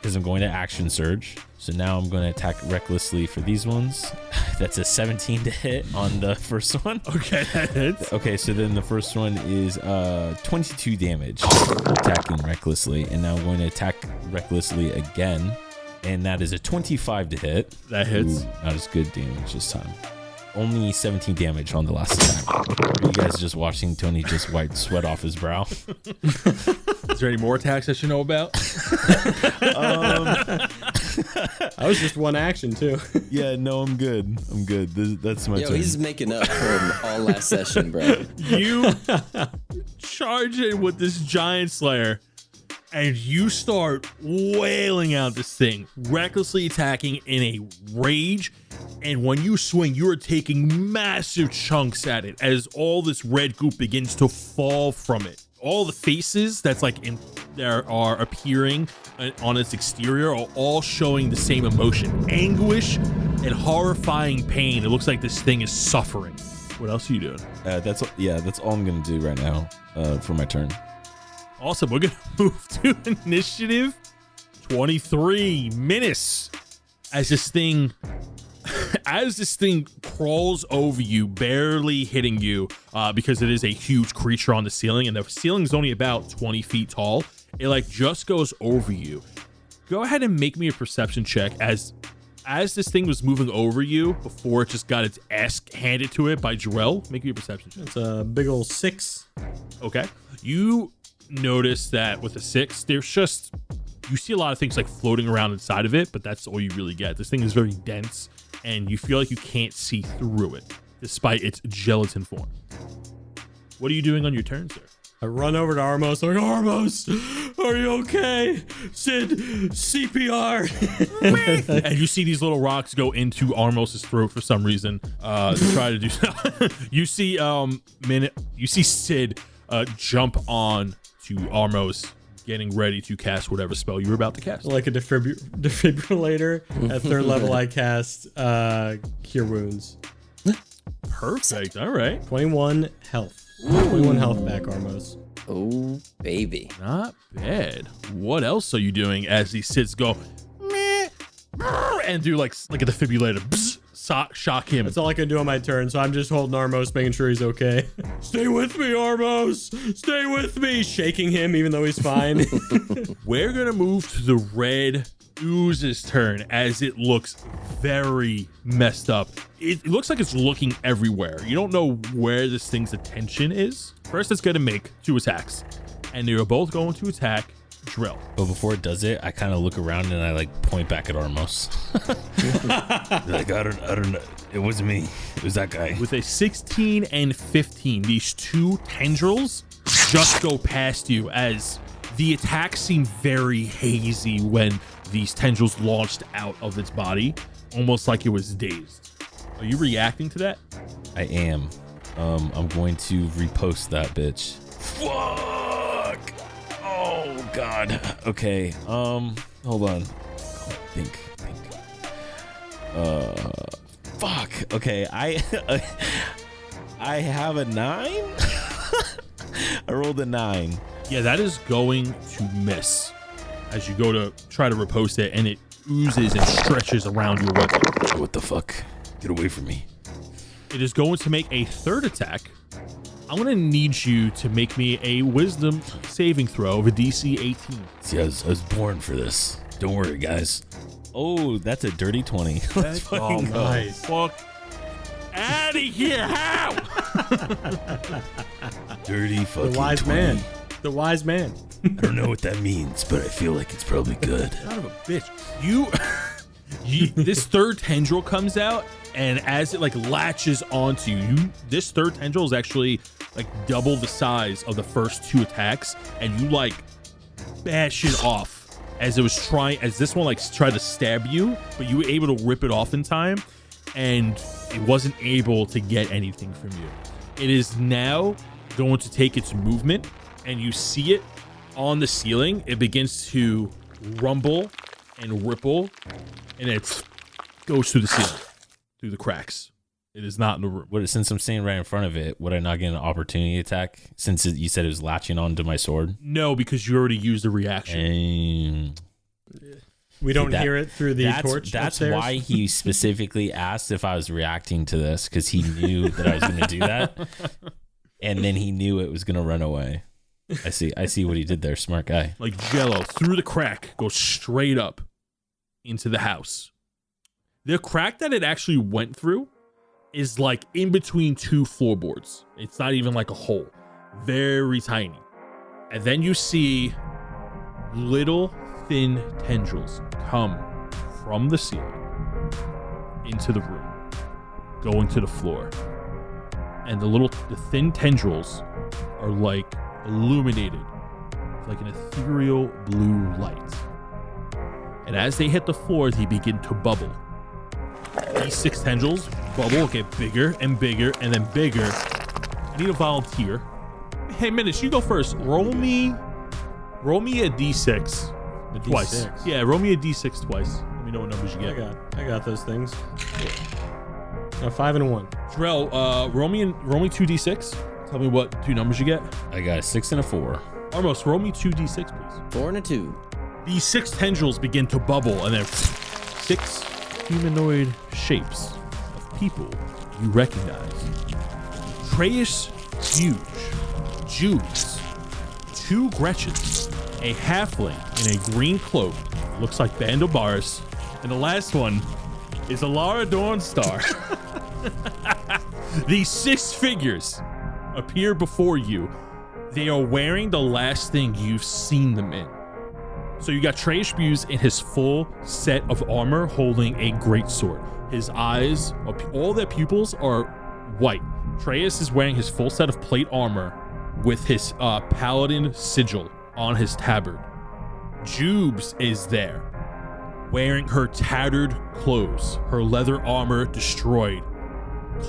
because I'm going to action surge. So now I'm going to attack recklessly for these ones. That's a 17 to hit on the first one.
Okay, that hits.
Okay, so then the first one is 22 damage, attacking recklessly. And now I'm going to attack recklessly again. And that is a 25 to hit.
That hits.
Ooh, not as good damage this time. Only 17 damage on the last attack. You guys just watching Tony just wipe sweat off his brow.
Is there any more attacks I should know about?
That was just one action too.
Yeah, no, I'm good. I'm good. That's my turn.
He's making up from all last session, bro.
You charge in with this giant slayer, and you start wailing out this thing, recklessly attacking in a rage. And when you swing, you are taking massive chunks at it as all this red goop begins to fall from it. All the faces that's like in there are appearing on its exterior are all showing the same emotion, anguish and horrifying pain. It looks like this thing is suffering. What else are you doing?
That's all I'm gonna do right now for my turn.
Awesome. We're gonna move to initiative 23 minutes as this thing crawls over you, barely hitting you, because it is a huge creature on the ceiling, and the ceiling is only about 20 feet tall. It like just goes over you. Go ahead and make me a perception check as this thing was moving over you before it just got its ass handed to it by Jarrell. Make me a perception check.
It's a big old 6.
Okay. You notice that with a 6, you see a lot of things like floating around inside of it, but that's all you really get. This thing is very dense, and you feel like you can't see through it, despite its gelatin form. What are you doing on your turn, sir?
I run over to Armos. I'm like, Armos, are you okay? Sid, CPR.
And you see these little rocks go into Armos' throat for some reason to try to do something. You see Sid jump on to Armos, getting ready to cast whatever spell you were about to cast.
Like a defibrillator. At 3rd level, I cast Cure Wounds.
Perfect. All right.
21 health. 21 health back, Armos.
Oh, baby.
Not bad. What else are you doing as these Sids go meh, and do like a defibrillator? Shock him.
That's all I can do on my turn, so I'm just holding Armos, making sure he's okay. Stay with me, Armos! Stay with me! Shaking him even though he's fine.
We're gonna move to the red ooze's turn as it looks very messed up. It looks like it's looking everywhere. You don't know where this thing's attention is. First, it's gonna make 2 attacks, and they're both going to attack Drill.
But before it does it, I kind of look around and I like point back at Armos. Like, I don't know. It wasn't me. It was that guy.
With a 16 and 15, these 2 tendrils just go past you as the attacks seem very hazy when these tendrils launched out of its body, almost like it was dazed. Are you reacting to that?
I am. I'm going to repost that bitch. Fuck! Oh God. Okay. Hold on. Think. Fuck. Okay. I have a 9. I rolled a 9.
Yeah, that is going to miss as you go to try to repost it, and it oozes and stretches around your weapon.
What the fuck? Get away from me.
It is going to make a 3rd attack. I'm going to need you to make me a wisdom saving throw of a DC 18.
See, I was born for this. Don't worry, guys. Oh, that's a dirty 20. Let's fucking go.
Nice.
Fuck out of here. How?
Dirty fucking
The wise
20.
man. The wise man.
I don't know what that means, but I feel like it's probably good.
Son of a bitch. This 3rd tendril comes out, and as it like latches onto you, this 3rd tendril is actually like double the size of the first 2 attacks, and you like bash it off as this one like tried to stab you, but you were able to rip it off in time, and it wasn't able to get anything from you. It is now going to take its movement, and you see it on the ceiling. It begins to rumble and ripple, and it goes through the ceiling, through the cracks. It is not in the room.
Since I'm standing right in front of it, would I not get an opportunity attack? Since you said it was latching onto my sword.
No, because you already used the reaction.
We don't hear it through the torch.
That's
upstairs?
why he specifically asked if I was reacting to this, because he knew that I was going to do that, and then he knew it was going to run away. I see what he did there. Smart guy.
Like jello through the crack, goes straight up into the house. The crack that it actually went through is like in between two floorboards. It's not even like a hole. Very tiny. And then you see little thin tendrils come from the ceiling into the room, going to the floor. And the thin tendrils are like illuminated with like an ethereal blue light. And as they hit the floor, they begin to bubble. These 6 tendrils bubble, get bigger and bigger and then bigger. I need a volunteer. Hey, Minus, you go first. Roll me a d6 twice.
D6.
Yeah, roll me a d6 twice. Let me know what numbers you get.
I got those things. 5 and a 1.
Drell, roll me 2d6. Tell me what 2 numbers you get.
I got a 6 and a 4.
Almost, roll me 2d6, please.
4 and a 2.
These 6 tendrils begin to bubble, and then 6 humanoid shapes of people you recognize. Atreus Huge, Jews, 2 Gretchens, a halfling in a green cloak, looks like Bandobaris, and the last one is Alara Dawnstar. These 6 figures appear before you. They are wearing the last thing you've seen them in. So you got Atreus Buse in his full set of armor holding a greatsword. His eyes, all their pupils are white. Atreus is wearing his full set of plate armor with his paladin sigil on his tabard. Jubes is there, wearing her tattered clothes, her leather armor destroyed,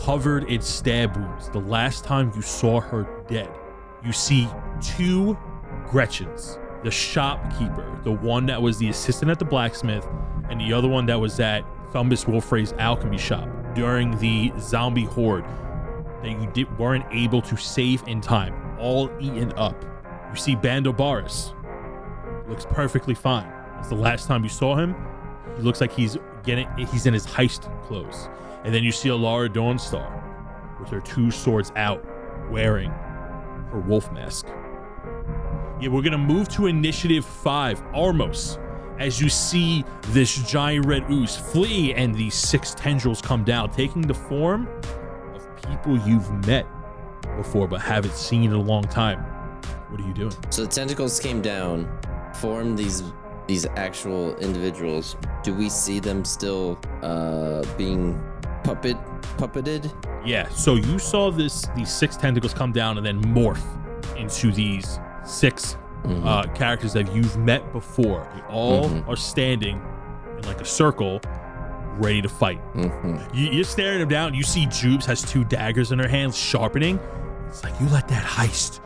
covered in stab wounds. The last time you saw her dead. You see 2 Gretchens. The shopkeeper, the one that was the assistant at the blacksmith, and the other one that was at Thumbus Wolfrey's alchemy shop during the zombie horde that you weren't able to save in time, all eaten up. You see Bandobaris, looks perfectly fine. It's the last time you saw him. He looks like he's in his heist clothes. And then you see Alara Dawnstar with her 2 swords out, wearing her wolf mask. Yeah, we're gonna move to initiative 5, Armos, as you see this giant red ooze flee and these 6 tendrils come down, taking the form of people you've met before but haven't seen in a long time. What are you doing?
So the tentacles came down, formed these actual individuals. Do we see them still being puppeted?
Yeah, so you saw these 6 tentacles come down and then morph into these 6 characters that you've met before. They all are standing in like a circle, ready to fight. You're staring them down. You see Jubes has 2 daggers in her hands, sharpening. It's like, you let that heist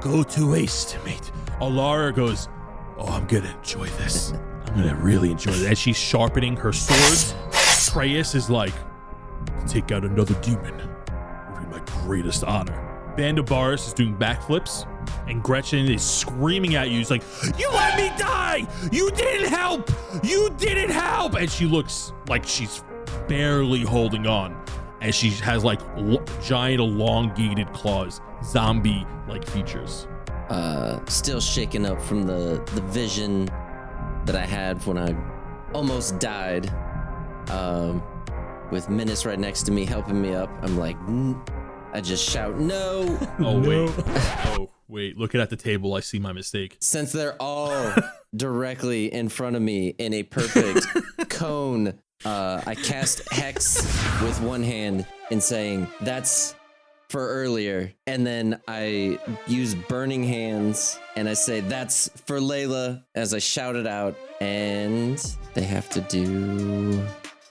go to waste, mate. Alara goes, oh, I'm gonna enjoy this. I'm gonna really enjoy it. As she's sharpening her swords, Atreus is like, to take out another demon would be my greatest honor. Bandobaris is doing backflips, and Gretchen is screaming at you. He's like, you let me die! You didn't help! You didn't help! And she looks like she's barely holding on, as she has like giant elongated claws, zombie-like features.
Still shaken up from the vision that I had when I almost died. With Menace right next to me helping me up, I'm like, I just shout, no.
Oh, wait. Oh, wait. Looking at the table, I see my mistake.
Since they're all directly in front of me in a perfect cone, I cast Hex with one hand and saying, that's for earlier. And then I use Burning Hands and I say, that's for Layla, as I shout it out. And they have to do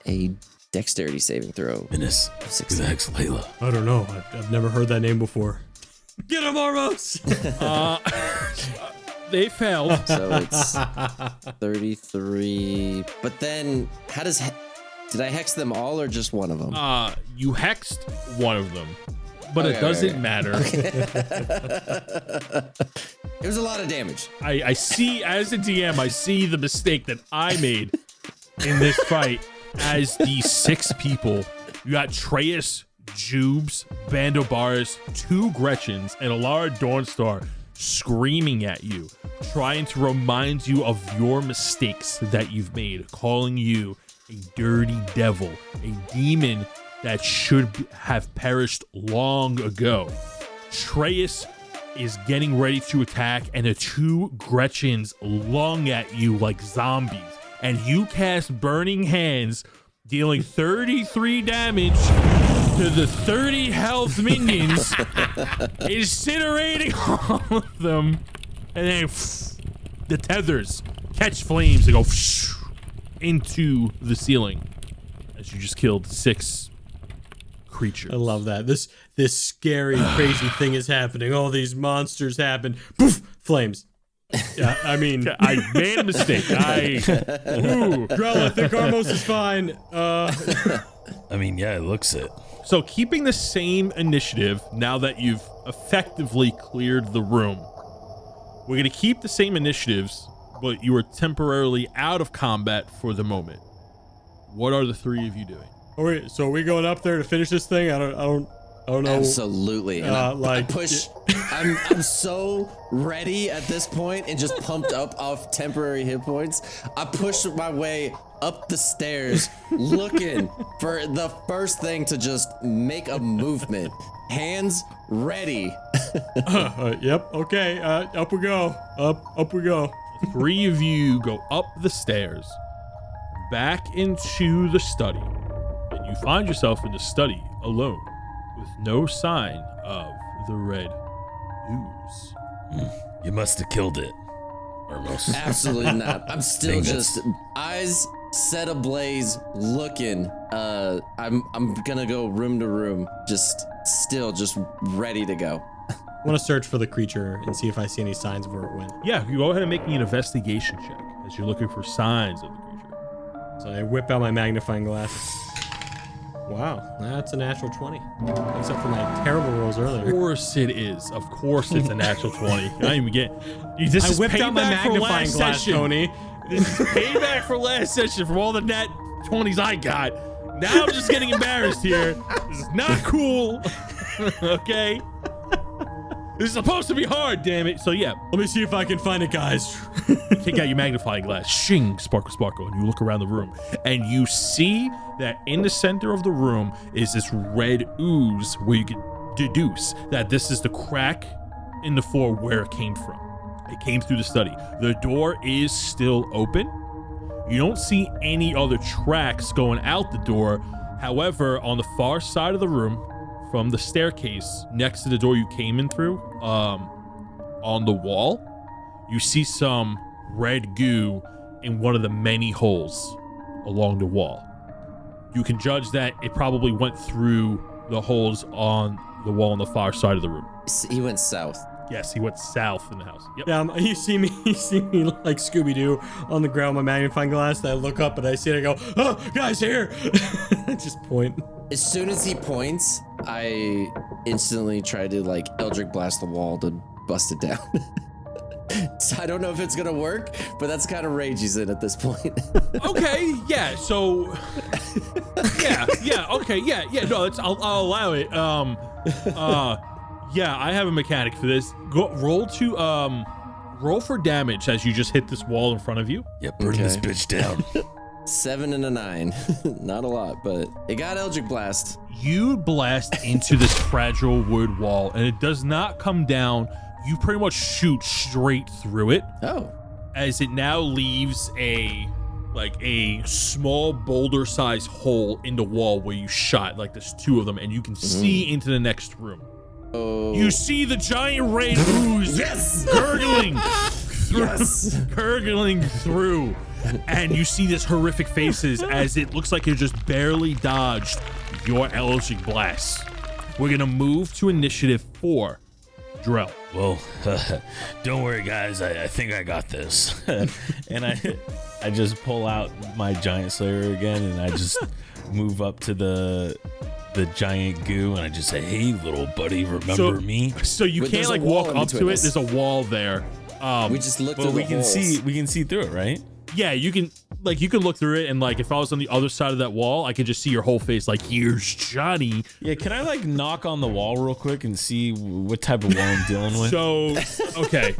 a dexterity saving throw.
Menace, who the heck's Layla?
I don't know. I've never heard that name before. Get him, Armos!
They failed.
So it's 33. But then, did I hex them all or just one of them?
You hexed one of them, but it doesn't matter.
It was a lot of damage.
I see, as a DM, I see the mistake that I made in this fight. As these 6 people, you got Treyas, Jubes, Bandobars, 2 Gretchens, and Alara Dawnstar screaming at you, trying to remind you of your mistakes that you've made, calling you a dirty devil, a demon that should have perished long ago. Treyas is getting ready to attack, and the 2 Gretchens lung at you like zombies, and you cast Burning Hands, dealing 33 damage to the 30 health minions, incinerating all of them, and then the tethers catch flames and go into the ceiling as you just killed 6 creatures.
I love that. This scary, crazy thing is happening. All these monsters happen. Poof! Flames. Yeah, I mean,
I made a mistake.
Drell, I think Armos is fine.
I mean, yeah, it looks it.
So keeping the same initiative now that you've effectively cleared the room, we're going to keep the same initiatives, but you are temporarily out of combat for the moment. What are the 3 of you doing?
So are we going up there to finish this thing? I don't know.
Absolutely. And I
like
push. I'm so ready at this point and just pumped up off temporary hit points. I push my way up the stairs looking for the first thing to just make a movement. Hands ready.
Yep. Okay. Up we go. Up we go.
3 of you go up the stairs, back into the study, and you find yourself in the study alone, with no sign of the red ooze.
You must have killed it, Armos.
Absolutely not. I'm still just eyes set ablaze, looking. I'm gonna go room to room, just ready to go.
I want to search for the creature and see if I see any signs of where it went.
Yeah, you go ahead and make me an investigation check as you're looking for signs of the creature.
So I whip out my magnifying glass. Wow, that's a natural 20. Except for my terrible rolls earlier.
Of course it is. Of course it's a natural 20. I even get. This is
I whipped out my
payback for
magnifying
last
glass,
session.
Tony.
This is payback for last session from all the nat 20s I got. Now I'm just getting embarrassed here. This is not cool. Okay? This is supposed to be hard, damn it. So yeah,
Let me see if I can find it, guys.
take out your magnifying glass. Shing, sparkle, sparkle. And you look around the room and you see that in the center of the room is this red ooze where you can deduce that this is the crack in the floor where it came from. It came through the study. The door is still open. You don't see any other tracks going out the door. However, on the far side of the room, from the staircase next to the door you came in through, on the wall, you see some red goo in one of the many holes along the wall. You can judge that it probably went through the holes on the wall on the far side of the room.
He went south.
Yes, he went south in the house. Yep.
Yeah, you see me like Scooby-Doo on the ground with my magnifying glass. And I look up and I see it. I go, "Oh, guys, here!" I just point.
As soon as he points, I instantly try to like Eldritch Blast the wall to bust it down. So I don't know if it's gonna work, but that's the kind of rage he's in at this point.
Okay, yeah. So, yeah. Okay, yeah. No, I'll allow it. Yeah, I have a mechanic for this. Roll for damage as you just hit this wall in front of you.
Yeah, burn this bitch down.
7 and a 9. Not a lot, but it got Eldritch Blast.
You blast into this fragile wood wall, and it does not come down. You pretty much shoot straight through it.
Oh.
As it now leaves a small boulder-sized hole in the wall where you shot. Like there's 2 of them, and you can see into the next room.
Oh.
You see the giant red ooze gurgling through, and you see this horrific faces as it looks like it just barely dodged your Eldritch Blast. We're gonna move to initiative 4. Drell.
Well, don't worry, guys. I think I got this. And I just pull out my Giant Slayer again, and I just move up to the the giant goo and I just say, "Hey, little buddy, remember me?"
So you
But
can't
there's a
like
wall
walk
in
up to
between
it.
us.
There's a wall there.
We just looked
But
through
we
the
can
holes.
see through it, right?
Yeah, you can look through it, and like if I was on the other side of that wall, I could just see your whole face. Like, here's Johnny.
Yeah, can I like knock on the wall real quick and see what type of wall I'm dealing with?
So, okay,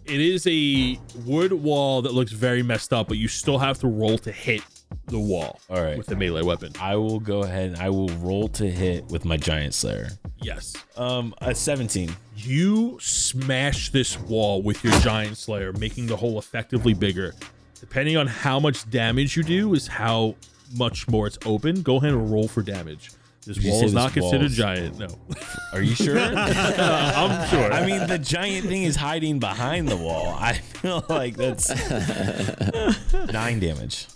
it is a wood wall that looks very messed up, but you still have to roll to hit the wall.
All right.
With the melee weapon.
I will go ahead and I will roll to hit with my giant slayer.
Yes.
A 17.
You smash this wall with your giant slayer, making the hole effectively bigger. Depending on how much damage you do is how much more it's open. Go ahead and roll for damage. This
you
wall
say
is not
this
considered
wall's-
giant. No.
Are you sure?
I'm sure.
I mean, the giant thing is hiding behind the wall. I feel like that's 9 damage.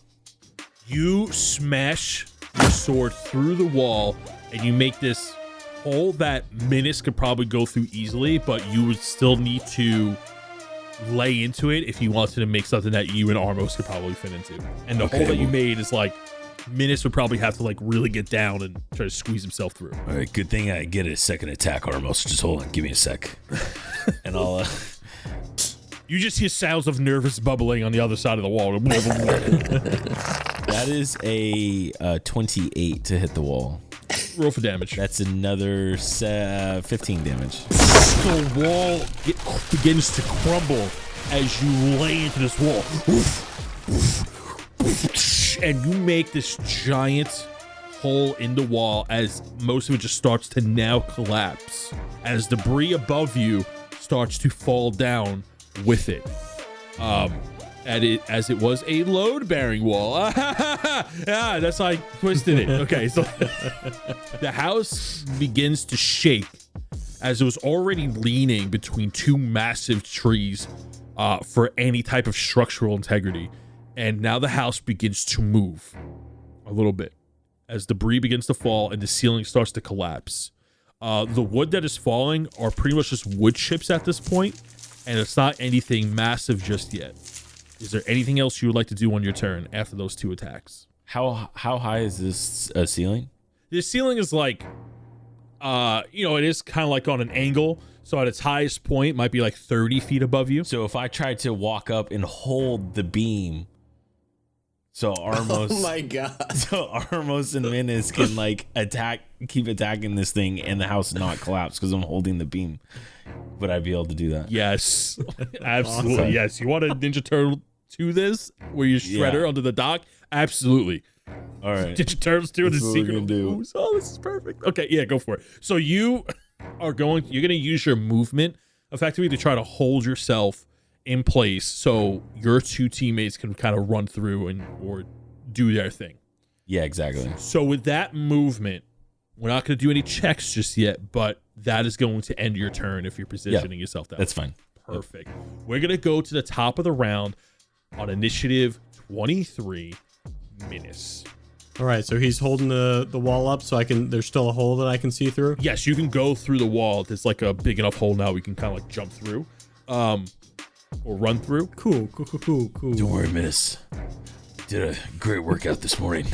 You smash your sword through the wall and you make this hole that Minus could probably go through easily, but you would still need to lay into it if you wanted to make something that you and Armos could probably fit into. And the hole that you made is like Minus would probably have to like really get down and try to squeeze himself through.
All right, good thing I get a second attack, Armos. Just hold on, give me a sec. And I'll
You just hear sounds of nervous bubbling on the other side of the wall.
that is a 28 to hit the wall.
Roll for damage.
That's another 15 damage.
The wall begins to crumble as you lay into this wall. And you make this giant hole in the wall as most of it just starts to now collapse. As debris above you starts to fall down with it. As it was a load-bearing wall. That's how I twisted it. Okay, so the house begins to shake as it was already leaning between two massive trees for any type of structural integrity. And now the house begins to move a little bit as debris begins to fall and the ceiling starts to collapse. The wood that is falling are pretty much just wood chips at this point, and it's not anything massive just yet. Is there anything else you would like to do on your turn after those two attacks?
How high is this ceiling?
The ceiling is like, it is kind of like on an angle. So at its highest point, might be like 30 feet above you.
So if I tried to walk up and hold the beam, so Armos,
Oh my god.
so Armos and Menace can like keep attacking this thing, and the house not collapse because I'm holding the beam. Would I be able to do that?
Yes, absolutely.
Awesome.
Yes. You want a Ninja Turtle to this where you shredder under the dock? Absolutely.
All right.
Ninja Turtles 2 the
That's what we're
secret
gonna do.
moves. Oh, this is perfect. Okay, yeah, go for it. So you're going to use your movement effectively to try to hold yourself in place so your two teammates can kind of run through or do their thing.
Yeah, exactly.
So with that movement, we're not going to do any checks just yet, but that is going to end your turn if you're positioning yourself that
That's
way.
fine.
Perfect. We're going to go to the top of the round on initiative 23 minutes.
All right, so he's holding the wall up so there's still a hole that I can see through.
Yes, you can go through the wall. There's like a big enough hole now we can kind of like jump through or run through.
Cool.
Don't worry, Menace. Did a great workout this morning.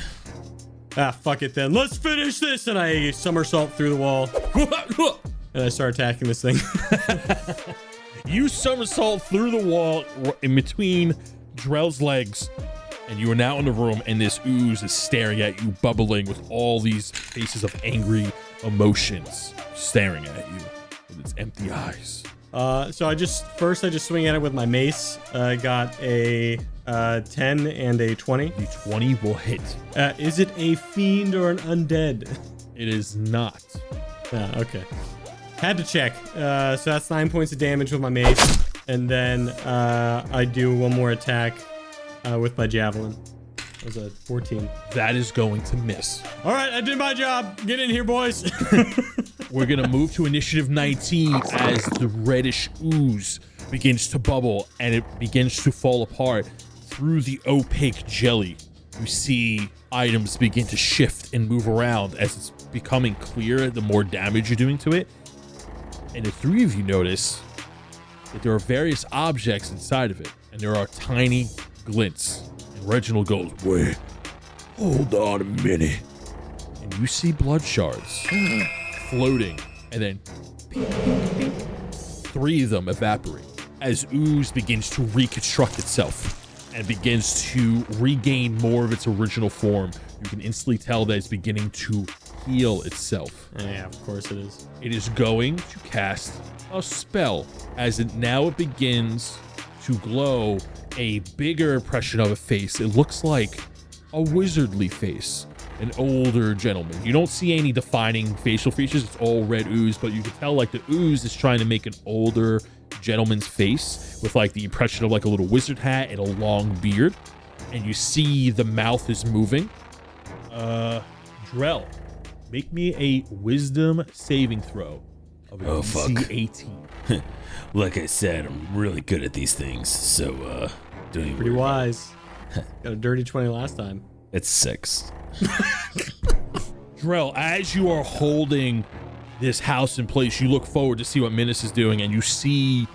Ah, fuck it then. Let's finish this. And I somersault through the wall. And I start attacking this thing.
You somersault through the wall in between Drell's legs, and you are now in the room, and this ooze is staring at you, bubbling with all these faces of angry emotions staring at you with its empty eyes.
So I just swing at it with my mace. I got a 10 and a 20.
The 20 will hit.
Is it a fiend or an undead?
It is not.
Okay. Had to check. So that's 9 points of damage with my mace. And then I do one more attack with my javelin. That was a 14.
That is going to miss.
All right, I did my job. Get in here, boys.
We're going to move to initiative 19 as the reddish ooze begins to bubble and it begins to fall apart through the opaque jelly. You see items begin to shift and move around as it's becoming clear the more damage you're doing to it. And the three of you notice that there are various objects inside of it, and there are tiny glints. And Reginald goes, "Wait, hold on a minute. and you see blood shards floating, and then 3 of them evaporate as ooze begins to reconstruct itself and begins to regain more of its original form. You can instantly tell that it's beginning to heal itself.
Yeah, of course it is.
It is going to cast a spell as it begins to glow a bigger impression of a face. It looks like a wizardly face, an older gentleman. You don't see any defining facial features. It's all red ooze, but you can tell like the ooze is trying to make an older gentleman's face with like the impression of like a little wizard hat and a long beard. And you see the mouth is moving. Drell, make me a wisdom saving throw of a DC 18.
Like I said, I'm really good at these things, so don't even
Pretty
worry.
wise. Got a dirty 20 last time.
It's 6.
Drell, as you are holding this house in place, you look forward to see what Minas is doing, and you see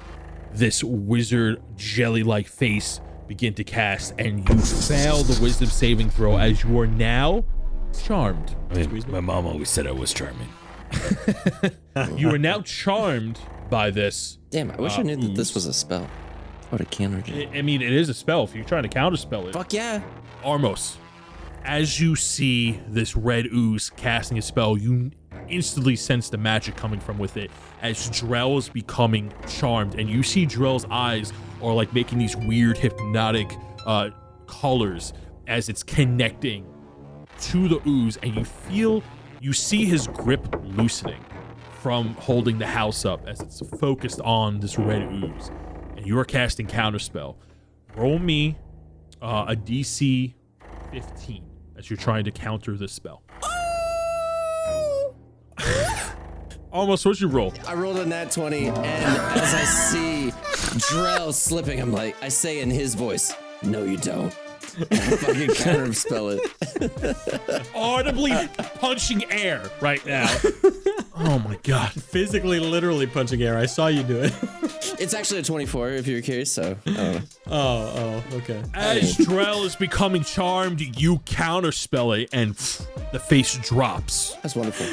this wizard jelly-like face begin to cast, and you fail the wisdom saving throw as you are now charmed.
I mean, my mom always said I was charming.
You are now charmed by this.
Damn, I wish I knew that this was a spell. I would have countered it.
I mean, it is a spell if you're trying to counterspell it.
Fuck yeah.
Armos, as you see this red ooze casting a spell, you instantly sense the magic coming from with it as Drell is becoming charmed, and you see Drell's eyes are like making these weird hypnotic colors as it's connecting to the ooze, and you see his grip loosening from holding the house up as it's focused on this red ooze, and you are casting counterspell. Roll me a DC 15 as you're trying to counter this spell. Almost, what'd you roll?
I rolled a nat 20, and as I see Drell slipping, I say in his voice, "No, you don't." And I fucking counterspell it.
Audibly punching air right now. Oh my god.
Physically, literally punching air. I saw you do it.
It's actually a 24, if you're curious, so I don't know.
Oh, okay.
As Drell is becoming charmed, you counterspell it, and the face drops.
That's wonderful.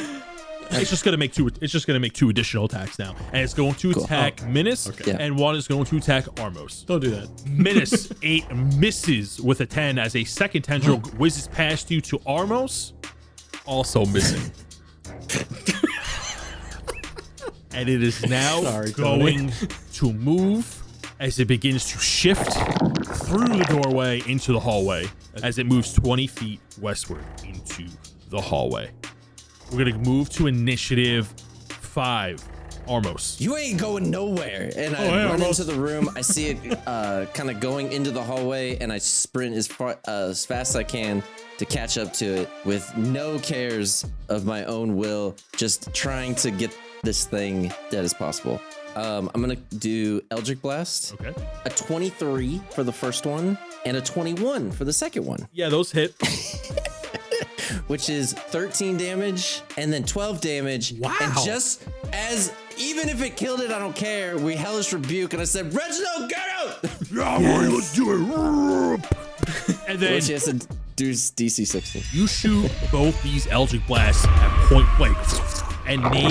It's just gonna make two. It's just gonna make 2 additional attacks now, and it's going to attack Minas,
Okay.
Yeah.
and one is going to attack Armos.
Don't do that.
Minas 8 misses with a 10 as a second tendril whizzes past you to Armos, also missing. And it is now
Sorry, Tony.
going to move as it begins to shift through the doorway into the hallway as it moves 20 feet westward into the hallway. We're going to move to initiative 5. Armos.
You ain't going nowhere. And I
hey,
run
almost.
into the room. I see it kind of going into the hallway, and I sprint as fast as I can to catch up to it with no cares of my own will, just trying to get this thing dead as possible. I'm going to do Eldritch Blast.
Okay.
A 23 for the first one, and a 21 for the second one,
Yeah, those hit.
which is 13 damage and then 12 damage.
Wow.
And just as, even if it killed it, I don't care. We hellish rebuke, and I said, "Reginald, get out!"
Yeah, let's do it. And then
Which he has to do DC 16.
you shoot both these Eldritch Blasts at point blank, and they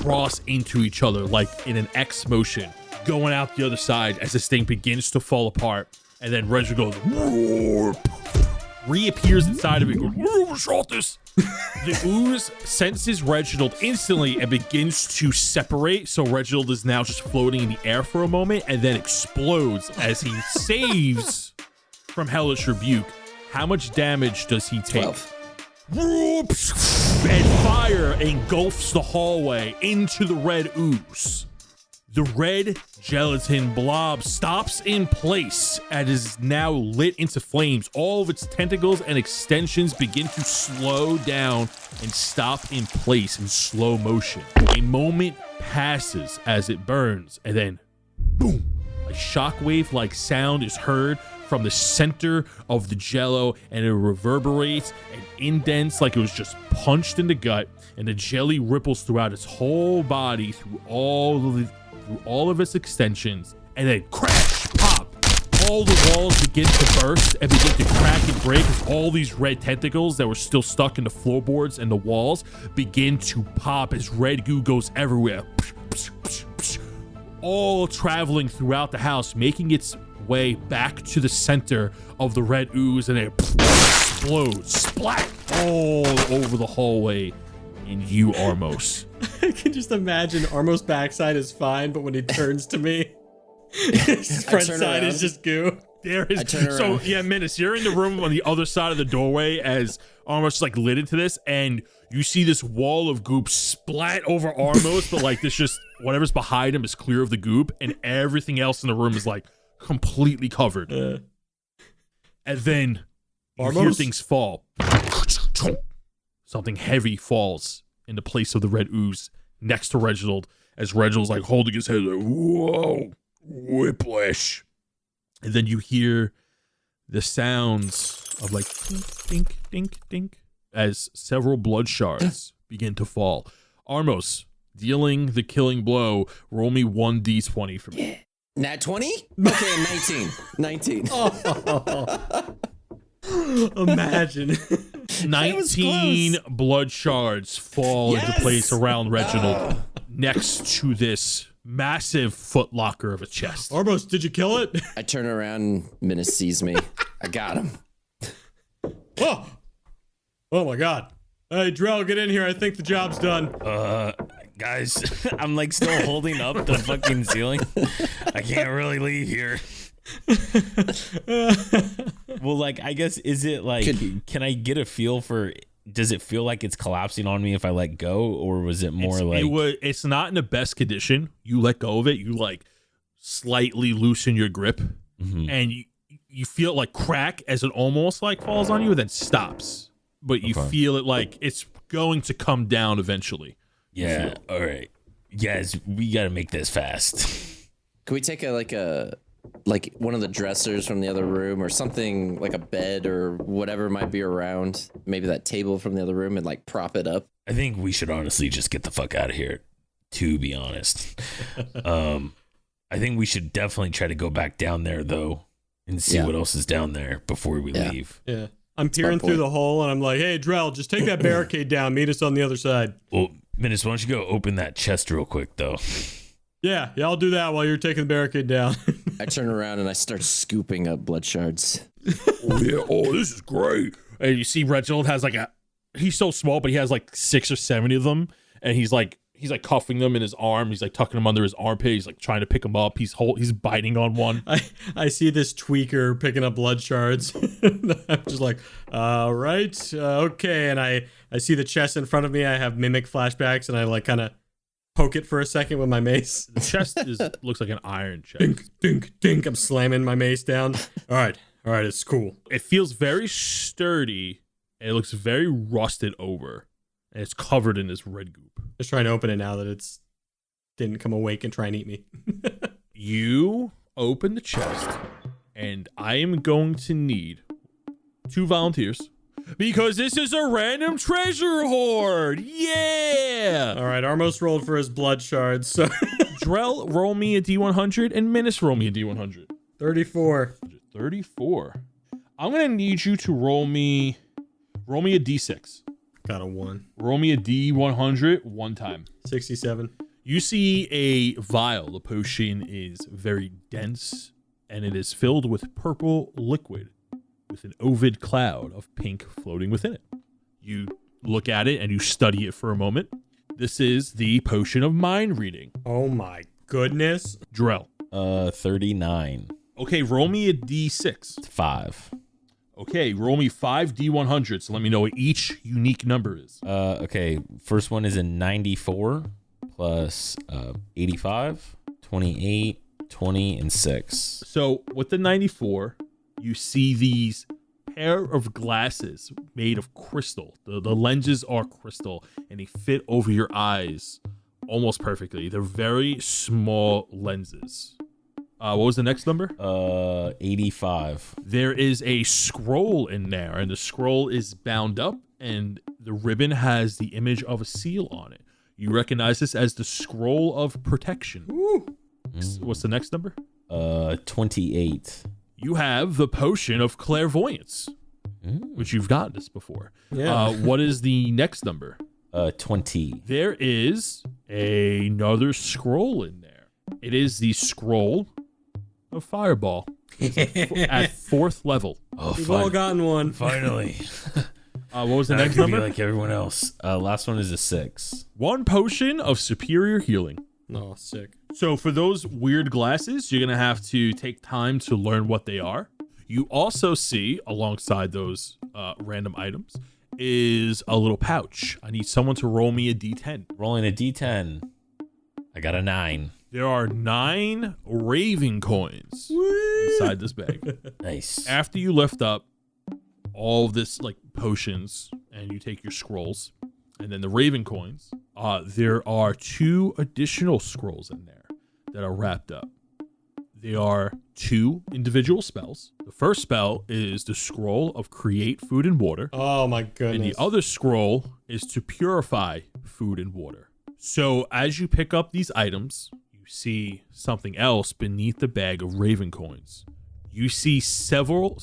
cross into each other like in an X motion, going out the other side as this thing begins to fall apart. And then Reginald goes, reappears inside of it, goes, "Who shot this?" The ooze senses Reginald instantly and begins to separate. So Reginald is now just floating in the air for a moment and then explodes as he saves from Hellish Rebuke. How much damage does he take?
12.
And fire engulfs the hallway into the red ooze. The red gelatin blob stops in place and is now lit into flames. All of its tentacles and extensions begin to slow down and stop in place in slow motion. A moment passes as it burns, and then boom, a shockwave-like sound is heard from the center of the jello, and it reverberates and indents like it was just punched in the gut, and the jelly ripples throughout its whole body through all of its extensions, and then crash, pop, all the walls begin to burst and begin to crack and break as all these red tentacles that were still stuck in the floorboards and the walls begin to pop as red goo goes everywhere. All traveling throughout the house, making its way back to the center of the red ooze, and it explodes, splat, all over the hallway. And you, Armos.
I can just imagine Armos' backside is fine, but when he turns to me, his front side is just goo.
There is so yeah, Menace, you're in the room on the other side of the doorway as Armos like lit into this, and you see this wall of goop splat over Armos, but like this just whatever's behind him is clear of the goop, and everything else in the room is like completely covered. And then you hear things fall. Something heavy falls into place of the red ooze next to Reginald, as Reginald's like holding his head like, whoa, whiplash. And then you hear the sounds of like dink, dink, dink, dink, as several blood shards begin to fall. Armos, dealing the killing blow, roll me 1d20 for me.
Nat 20? Okay, 19. 19.
Imagine.
19 blood shards fall into place around Reginald next to this massive footlocker of a chest.
Armos, did you kill it?
I turn around and Menace sees me. I got him.
Oh my god. Hey, Drell, get in here. I think the job's done.
Guys, I'm like still holding up the fucking ceiling. I can't really leave here. Well, like, I guess, is it like, can I get a feel for, does it feel like it's collapsing on me if I let go, or was it more
it's not in the best condition. You let go of it, you like slightly loosen your grip, and you feel it like crack as it almost like falls on you, and then stops. But you feel it like it's going to come down eventually.
Yeah. All right. Guys, we got to make this fast.
Can we take like one of the dressers from the other room, or something like a bed or whatever might be around, maybe that table from the other room, and like prop it up?
I think we should honestly just get the fuck out of here, to be honest. I think we should definitely try to go back down there though and see what else is down there before we leave.
Yeah. I'm peering through the hole and I'm like, hey, Drell, just take that barricade down. Meet us on the other side.
Well, Menace, why don't you go open that chest real quick though?
Yeah, I'll do that while you're taking the barricade down.
I turn around and I start scooping up blood shards.
Oh, this is great. And you see Reginald has like he's so small, but he has like 6 or 7 of them, and he's like cuffing them in his arm. He's like tucking them under his armpit. He's like trying to pick them up. He's biting on one.
I see this tweaker picking up blood shards. I'm just like, all right, okay. And I see the chest in front of me. I have mimic flashbacks, and I like kind of poke it for a second with my mace.
The chest looks like an iron chest.
Dink, dink, dink. I'm slamming my mace down. All right, it's cool.
It feels very sturdy, and it looks very rusted over, and it's covered in this red goop.
Just trying to open it now that it's didn't come awake and try and eat me.
You open the chest, and I am going to need 2 volunteers, because this is a random treasure hoard. Yeah.
All right, Armos rolled for his blood shards. So
Drell, roll me a D100, and Menace, roll me a D100.
34.
34. I'm gonna need you to roll me a D6.
Got a 1.
Roll me a D100 one time.
67.
You see a vial. The potion is very dense, and it is filled with purple liquid with an ovid cloud of pink floating within it. You look at it and you study it for a moment. This is the potion of mind reading.
Oh my goodness.
Drell.
39.
Okay, roll me a D6.
5.
Okay, roll me 5 D100s. So let me know what each unique number is.
Okay, first one is a 94 plus 85, 28, 20, and 6.
So with the 94, you see these pair of glasses made of crystal. The lenses are crystal, and they fit over your eyes almost perfectly. They're very small lenses. What was the next number?
85.
There is a scroll in there, and the scroll is bound up, and the ribbon has the image of a seal on it. You recognize this as the Scroll of Protection.
Ooh.
What's the next number?
28.
you have the potion of clairvoyance, which you've gotten this before.
Yeah.
What is the next number?
20.
There is another scroll in there. It is the scroll of Fireball at 4th level.
Oh,
We've all gotten one.
Finally.
What was the
I
next
can be
number?
like everyone else. Last one is a 6.
1 potion of superior healing.
Oh, sick.
So for those weird glasses, you're going to have to take time to learn what they are. You also see, alongside those random items, is a little pouch. I need someone to roll me a d10.
Rolling a d10. I got a 9.
There are 9 Raven coins inside this bag.
Nice.
After you lift up all of this, like, potions, and you take your scrolls, and then the Raven coins, there are 2 additional scrolls in there that are wrapped up. They are 2 individual spells. The first spell is the scroll of create food and water.
Oh my goodness.
And the other scroll is to purify food and water. So as you pick up these items, you see something else beneath the bag of Raven coins. You see several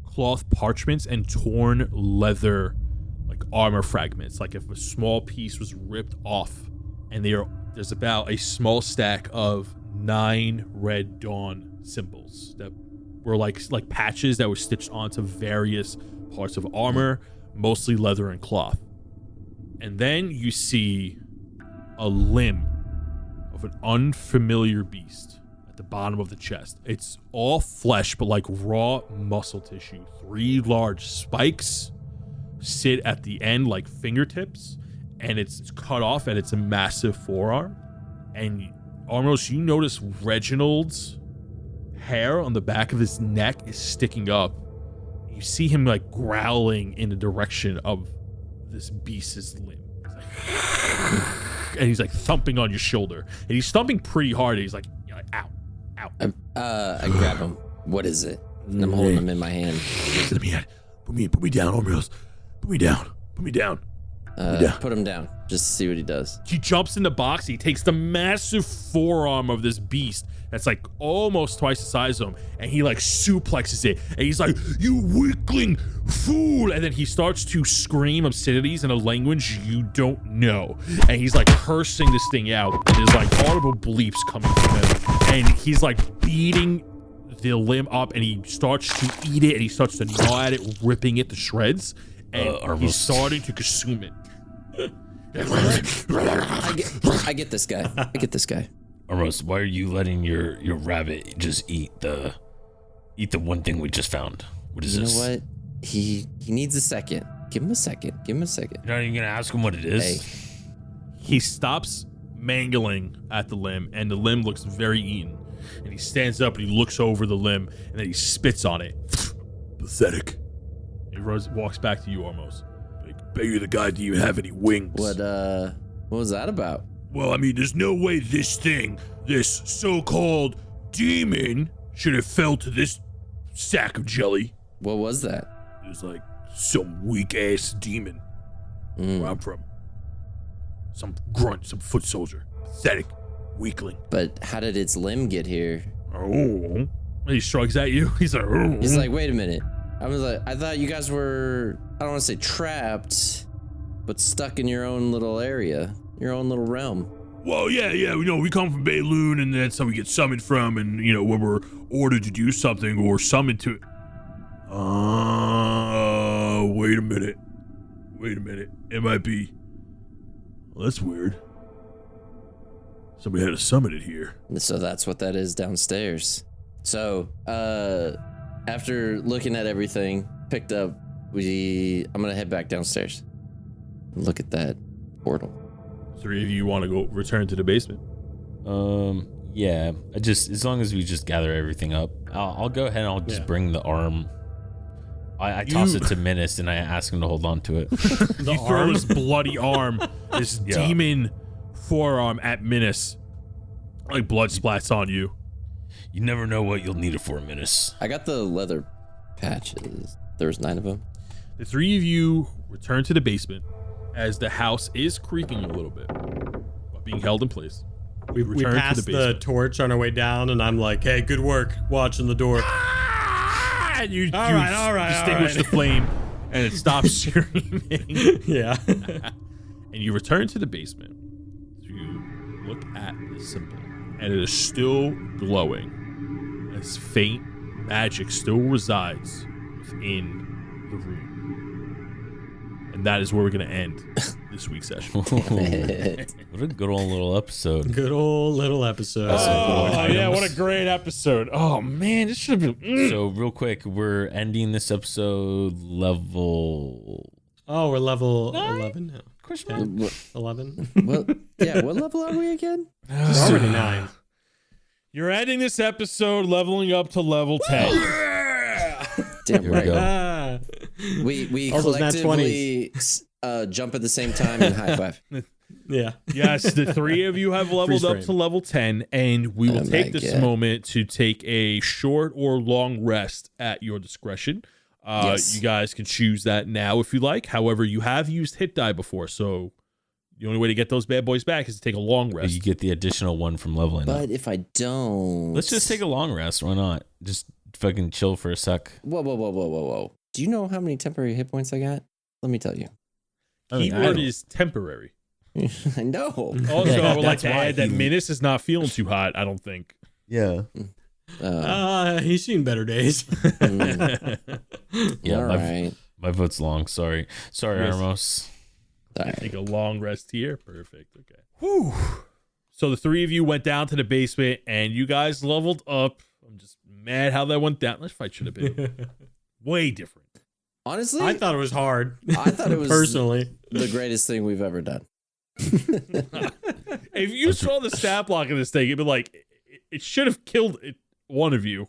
cloth parchments and torn leather, like armor fragments, like if a small piece was ripped off. And there's about a small stack of 9 Red Dawn symbols that were like patches that were stitched onto various parts of armor, mostly leather and cloth. And then you see a limb of an unfamiliar beast at the bottom of the chest. It's all flesh, but like raw muscle tissue. 3 large spikes sit at the end like fingertips, and it's cut off, and it's a massive forearm. And almost you notice Reginald's hair on the back of his neck is sticking up. You see him like growling in the direction of this beast's limb. And he's like thumping on your shoulder. And he's thumping pretty hard. And he's like, ow, ow.
I grab him. What is it? And I'm holding him in my hand.
Put me down, Ormros. Put me down.
Put him down just to see what he does.
He jumps in the box. He takes the massive forearm of this beast that's like almost twice the size of him, and he like suplexes it. And he's like, "You weakling fool!" And then he starts to scream obscenities in a language you don't know. And he's like cursing this thing out. And there's like audible bleeps coming from him. And he's like beating the limb up, and he starts to eat it, and he starts to gnaw at it, ripping it to shreds. And he's starting to consume it.
I get this guy.
Armos, why are you letting your rabbit just eat the one thing we just found? What is this?
You know what? He needs a second. Give him a second.
You're not even gonna ask him what it is?
Hey.
He stops mangling at the limb, and the limb looks very eaten. And he stands up and he looks over the limb, and then he spits on it. Pathetic. He walks back to you almost. I bet you the guy didn't even have any wings.
What was that about?
Well, I mean, there's no way this so-called demon should have fell to this sack of jelly.
What was that?
It was like some weak-ass demon where I'm from. Some grunt, some foot soldier. Pathetic. Weakling.
But how did its limb get here?
Oh. He shrugs at you. He's like, oh.
He's like, wait a minute. I thought you guys were, I don't want to say trapped, but stuck in your own little area, your own little realm.
Well, yeah, we come from Bayloon, and that's how we get summoned from, and, when we're ordered to do something or summoned to... wait a minute. It might be... Well, that's weird. Somebody had to summon it here.
So that's what that is downstairs. So, after looking at everything, picked up, I'm gonna head back downstairs. Look at that portal.
3 of you want to go return to the basement?
Yeah. As long as we just gather everything up, I'll go ahead and I'll just bring the arm. I toss it to Menace and I ask him to hold on to it.
You throw this bloody arm, this demon forearm at Menace. Like blood splats on you.
You never know what you'll need it for, Menace.
I got the leather patches. There was 9 of them.
The 3 of you return to the basement as the house is creaking a little bit, but being held in place.
We
return to
passed
the
the
basement.
torch on our way down, and I'm like, "Hey, good work watching the door."
And you
all
extinguish the flame, and it stops screaming.
Yeah.
And you return to the basement to look at the symbol, and it is still glowing, as faint magic still resides within the room. And that is where we're going to end this week's session.
What a good old little episode.
Good old little episode.
Oh, yeah, what a great episode. Oh, man, this should have been...
So real quick, we're ending this episode level...
Oh, we're level 11 now.
Question mark?
11?
Well, yeah, what level are we again?
It's already 9.
You're ending this episode leveling up to level 10.
Damn
Here we
right.
go.
We
All those nat
collectively jump at the same time and high five.
Yeah.
Yes, the three of you have leveled
Freeze
up
frame.
to level 10, and we will
Oh
take
my
this
God.
moment to take a short or long rest at your discretion.
Yes.
You guys can choose that now if you like. However, you have used hit die before, so the only way to get those bad boys back is to take a long rest.
You get the additional one from leveling up.
But if I don't,
Let's just take a long rest. Why not? Just fucking chill for a sec.
Whoa! Do you know how many temporary hit points I got? Let me tell you.
Keyword is temporary.
I know.
Also,
Yeah,
I would like
that's
to
why
add that
he-
Minus is not feeling too hot, I don't think.
Yeah.
He's seen better days.
Yeah,
All right.
My vote's long. Sorry,
Yes.
Armos.
All right.
Take a long rest here. Perfect. Okay. Whew. So the three of you went down to the basement and you guys leveled up. I'm just mad how that went down. This fight should have been way different.
Honestly,
I thought it was hard.
I thought it was
personally.
the greatest thing we've ever done.
If you saw the stat block of this thing, it'd be like, it should have killed one of you.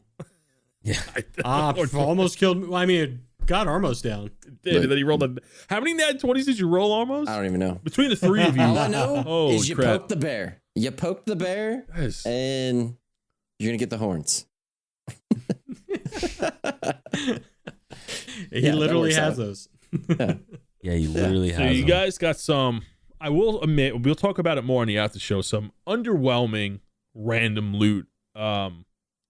Yeah.
Almost killed me. Well, I mean, it got Armos down.
It did, and then he rolled a... How many nat 20s did you roll almost?
I don't even know.
Between the three of you.
All I know
Oh,
is you
crap.
poked the bear. You poked the bear,
Yes.
and you're gonna get the horns.
He
Yeah, that
literally
works
has
out.
those.
Yeah, you literally
So
have
you
them.
guys got some, I will admit, we'll talk about it more in the after show, some underwhelming random loot.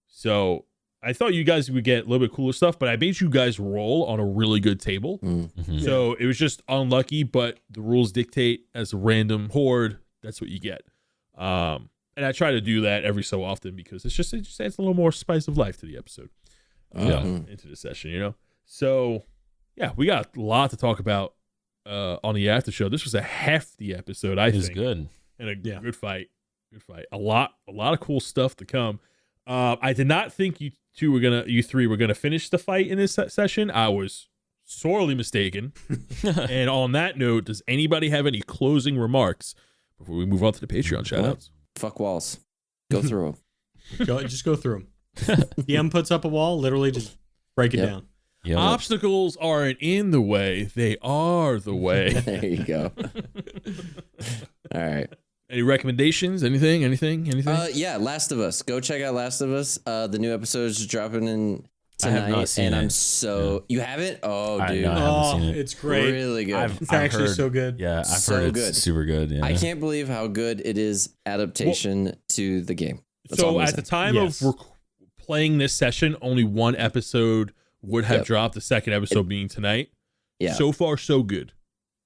So I thought you guys would get a little bit cooler stuff, but I made you guys roll on a really good table.
Mhm.
So it was just unlucky, but the rules dictate as a random horde, that's what you get. And I try to do that every so often because it just adds a little more spice of life to the episode.
Yeah.
Into the session, you know? So yeah, we got a lot to talk about on the after show. This was a hefty episode, I
It was
think.
good.
And a good fight. Good fight. A lot of cool stuff to come. I did not think you three were gonna finish the fight in this session. I was sorely mistaken. And on that note, does anybody have any closing remarks before we move on to the Patreon shoutouts?
Fuck walls. Go through them.
Just go through them. DM puts up a wall, literally just break it
Yep.
down.
Yeah.
Obstacles aren't in the way; they are the way.
There you go. All right.
Any recommendations? Anything?
Yeah, Last of Us. Go check out Last of Us. The new episode is dropping in
I have
tonight,
not seen
and
it.
I'm so you haven't? Oh,
I
dude,
know. I haven't
Oh,
seen it.
it's great.
really good.
It's actually so good.
Yeah, I've
So
heard it's
good.
super good. Yeah.
I can't believe how good it is adaptation to the game. That's all
So
I'm
at the
saying.
time
Yes.
of playing this session, only one episode would have
Yep.
dropped. The second episode being tonight.
Yeah.
So far, so good.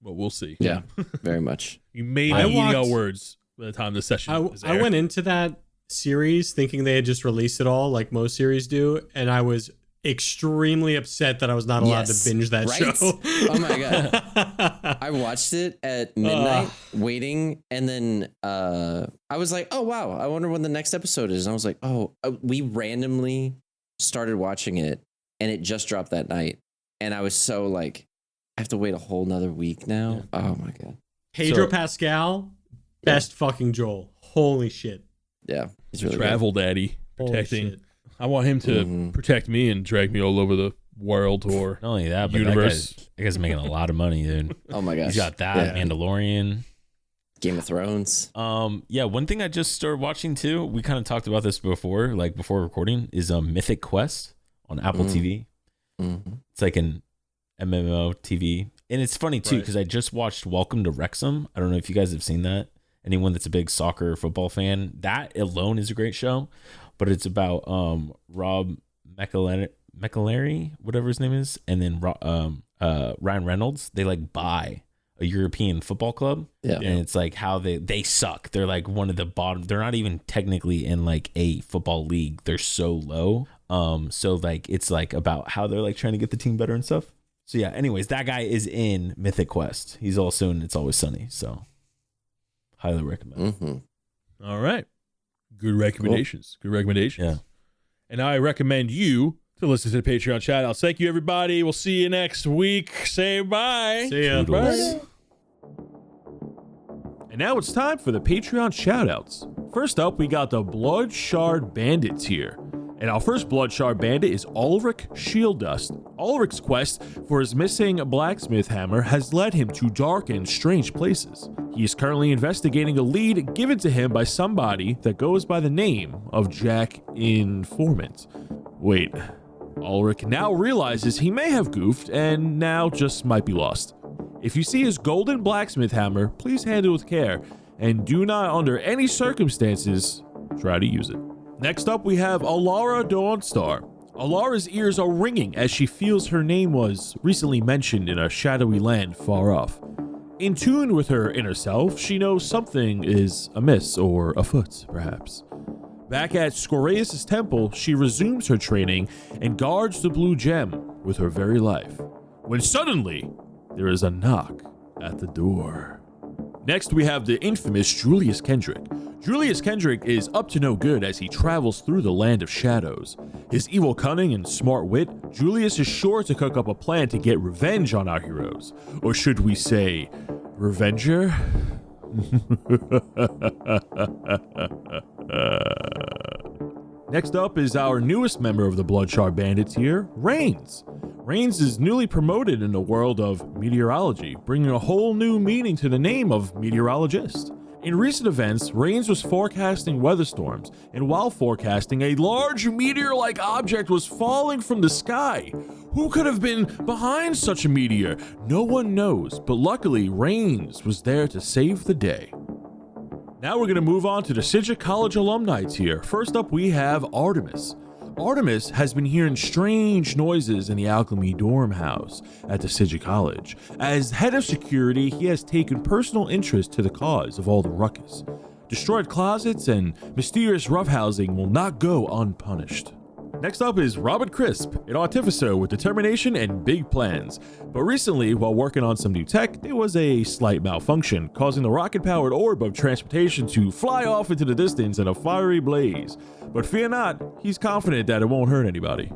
But we'll see.
Yeah, very much.
You may
I
not eating our
walked-
words by the time the session is
I
aired.
went into that series thinking they had just released it all, like most series do, and I was extremely upset that I was not allowed
Yes,
to binge that
right?
show.
Oh my God. I watched it at midnight, waiting, and then I was like, "Oh wow, I wonder when the next episode is." And I was like, "Oh, we randomly started watching it, and it just dropped that night." And I was so like, "I have to wait a whole nother week now." Oh my God.
Pedro
So-
Pascal, best fucking Joel. Holy shit.
Yeah, he's really good.
Travel Daddy
Holy
protecting.
shit.
I want him to
Mhm.
protect me and drag me all over the world or
Not only that, but
universe.
that guy's making a lot of money, dude.
Oh my gosh.
He's got that
Yeah.
Mandalorian.
Game of Thrones.
Yeah, one thing I just started watching too, we kind of talked about this before, like before recording, is Mythic Quest on Apple TV.
Mm-hmm.
It's like an MMO TV. And it's funny too,
Right.
because I just watched Welcome to Wrexham. I don't know if you guys have seen that. anyone that's a big soccer football fan, that alone is a great show. But it's about Rob McElhenney, whatever his name is, and then Ryan Reynolds. They like buy a European football club, and it's like how they suck. They're like one of the bottom. They're not even technically in like a football league. They're so low. So like it's like about how they're like trying to get the team better and stuff. So yeah. Anyways, that guy is in Mythic Quest. He's also in It's Always Sunny. So highly recommend.
Mm-hmm.
All right. Good recommendations. Cool. Good recommendations.
Yeah.
And I recommend you to listen to the Patreon chat outs. Thank you, everybody. We'll see you next week. Say bye.
See ya.
Bye. And now it's time for the Patreon shoutouts. First up, we got the Blood Shard Bandits here. And our first Blood Shard Bandit is Ulrich Shieldust. Ulrich's quest for his missing blacksmith hammer has led him to dark and strange places. He is currently investigating a lead given to him by somebody that goes by the name of Jack Informant. Wait, Ulrich now realizes he may have goofed and now just might be lost. If you see his golden blacksmith hammer, please handle it with care and do not under any circumstances try to use it. Next up, we have Alara Dawnstar. Alara's ears are ringing as she feels her name was recently mentioned in a shadowy land far off. In tune with her inner self, she knows something is amiss or afoot, perhaps. Back at Scoreus' temple, she resumes her training and guards the blue gem with her very life. When suddenly, there is a knock at the door. Next, we have the infamous Julius Kendrick. Julius Kendrick is up to no good as he travels through the land of shadows. His evil cunning and smart wit, Julius is sure to cook up a plan to get revenge on our heroes. Or should we say, revenger? Next up is our newest member of the Blood Shard Bandits here, Rains. Rains is newly promoted in the world of meteorology, bringing a whole new meaning to the name of meteorologist. In recent events, Rains was forecasting weather storms, and while forecasting, a large meteor-like object was falling from the sky. Who could have been behind such a meteor? No one knows, but luckily, Rains was there to save the day. Now we're going to move on to the Sidja College alumni tier. First up, we have Artemis. Artemis has been hearing strange noises in the Alchemy dorm house at the Sidja College. As head of security, he has taken personal interest to the cause of all the ruckus. Destroyed closets and mysterious roughhousing will not go unpunished. Next up is Robert Crisp, an artificer with determination and big plans. But recently, while working on some new tech, there was a slight malfunction, causing the rocket-powered orb of transportation to fly off into the distance in a fiery blaze. But fear not, he's confident that it won't hurt anybody.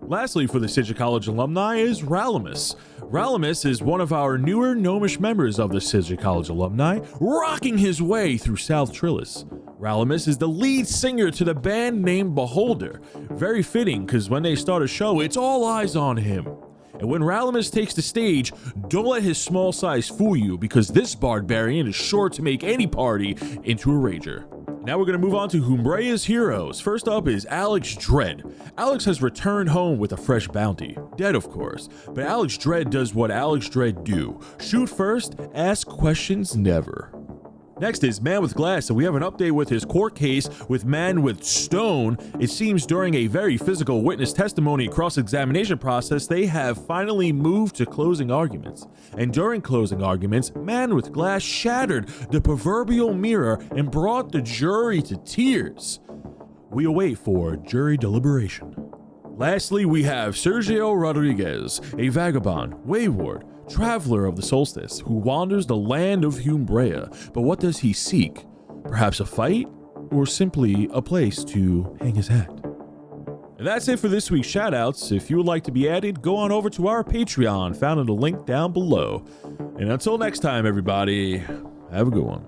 Lastly, for the Sidja College alumni is Ralamus. Ralamus is one of our newer gnomish members of the Sidja College alumni, rocking his way through South Trillis. Ralamus is the lead singer to the band named Beholder. Very fitting, because when they start a show, it's all eyes on him. And when Ralamus takes the stage, don't let his small size fool you, because this barbarian is sure to make any party into a rager. Now we're going to move on to Humbrea's heroes. First up is Alex Dredd. Alex has returned home with a fresh bounty. Dead, of course. But Alex Dredd does what Alex Dredd do. Shoot first, ask questions never. Next is Man with Glass, and we have an update with his court case with Man with Stone. It seems during a very physical witness testimony cross-examination process, they have finally moved to closing arguments. And during closing arguments, Man with Glass shattered the proverbial mirror and brought the jury to tears. We await for jury deliberation. Lastly, we have Sergio Rodriguez, a vagabond, wayward, traveler of the solstice who wanders the land of Humbrea. But what does he seek? Perhaps a fight? Or simply a place to hang his hat? And that's it for this week's shoutouts. If you would like to be added, go on over to our Patreon, found in the link down below. And until next time, everybody, have a good one.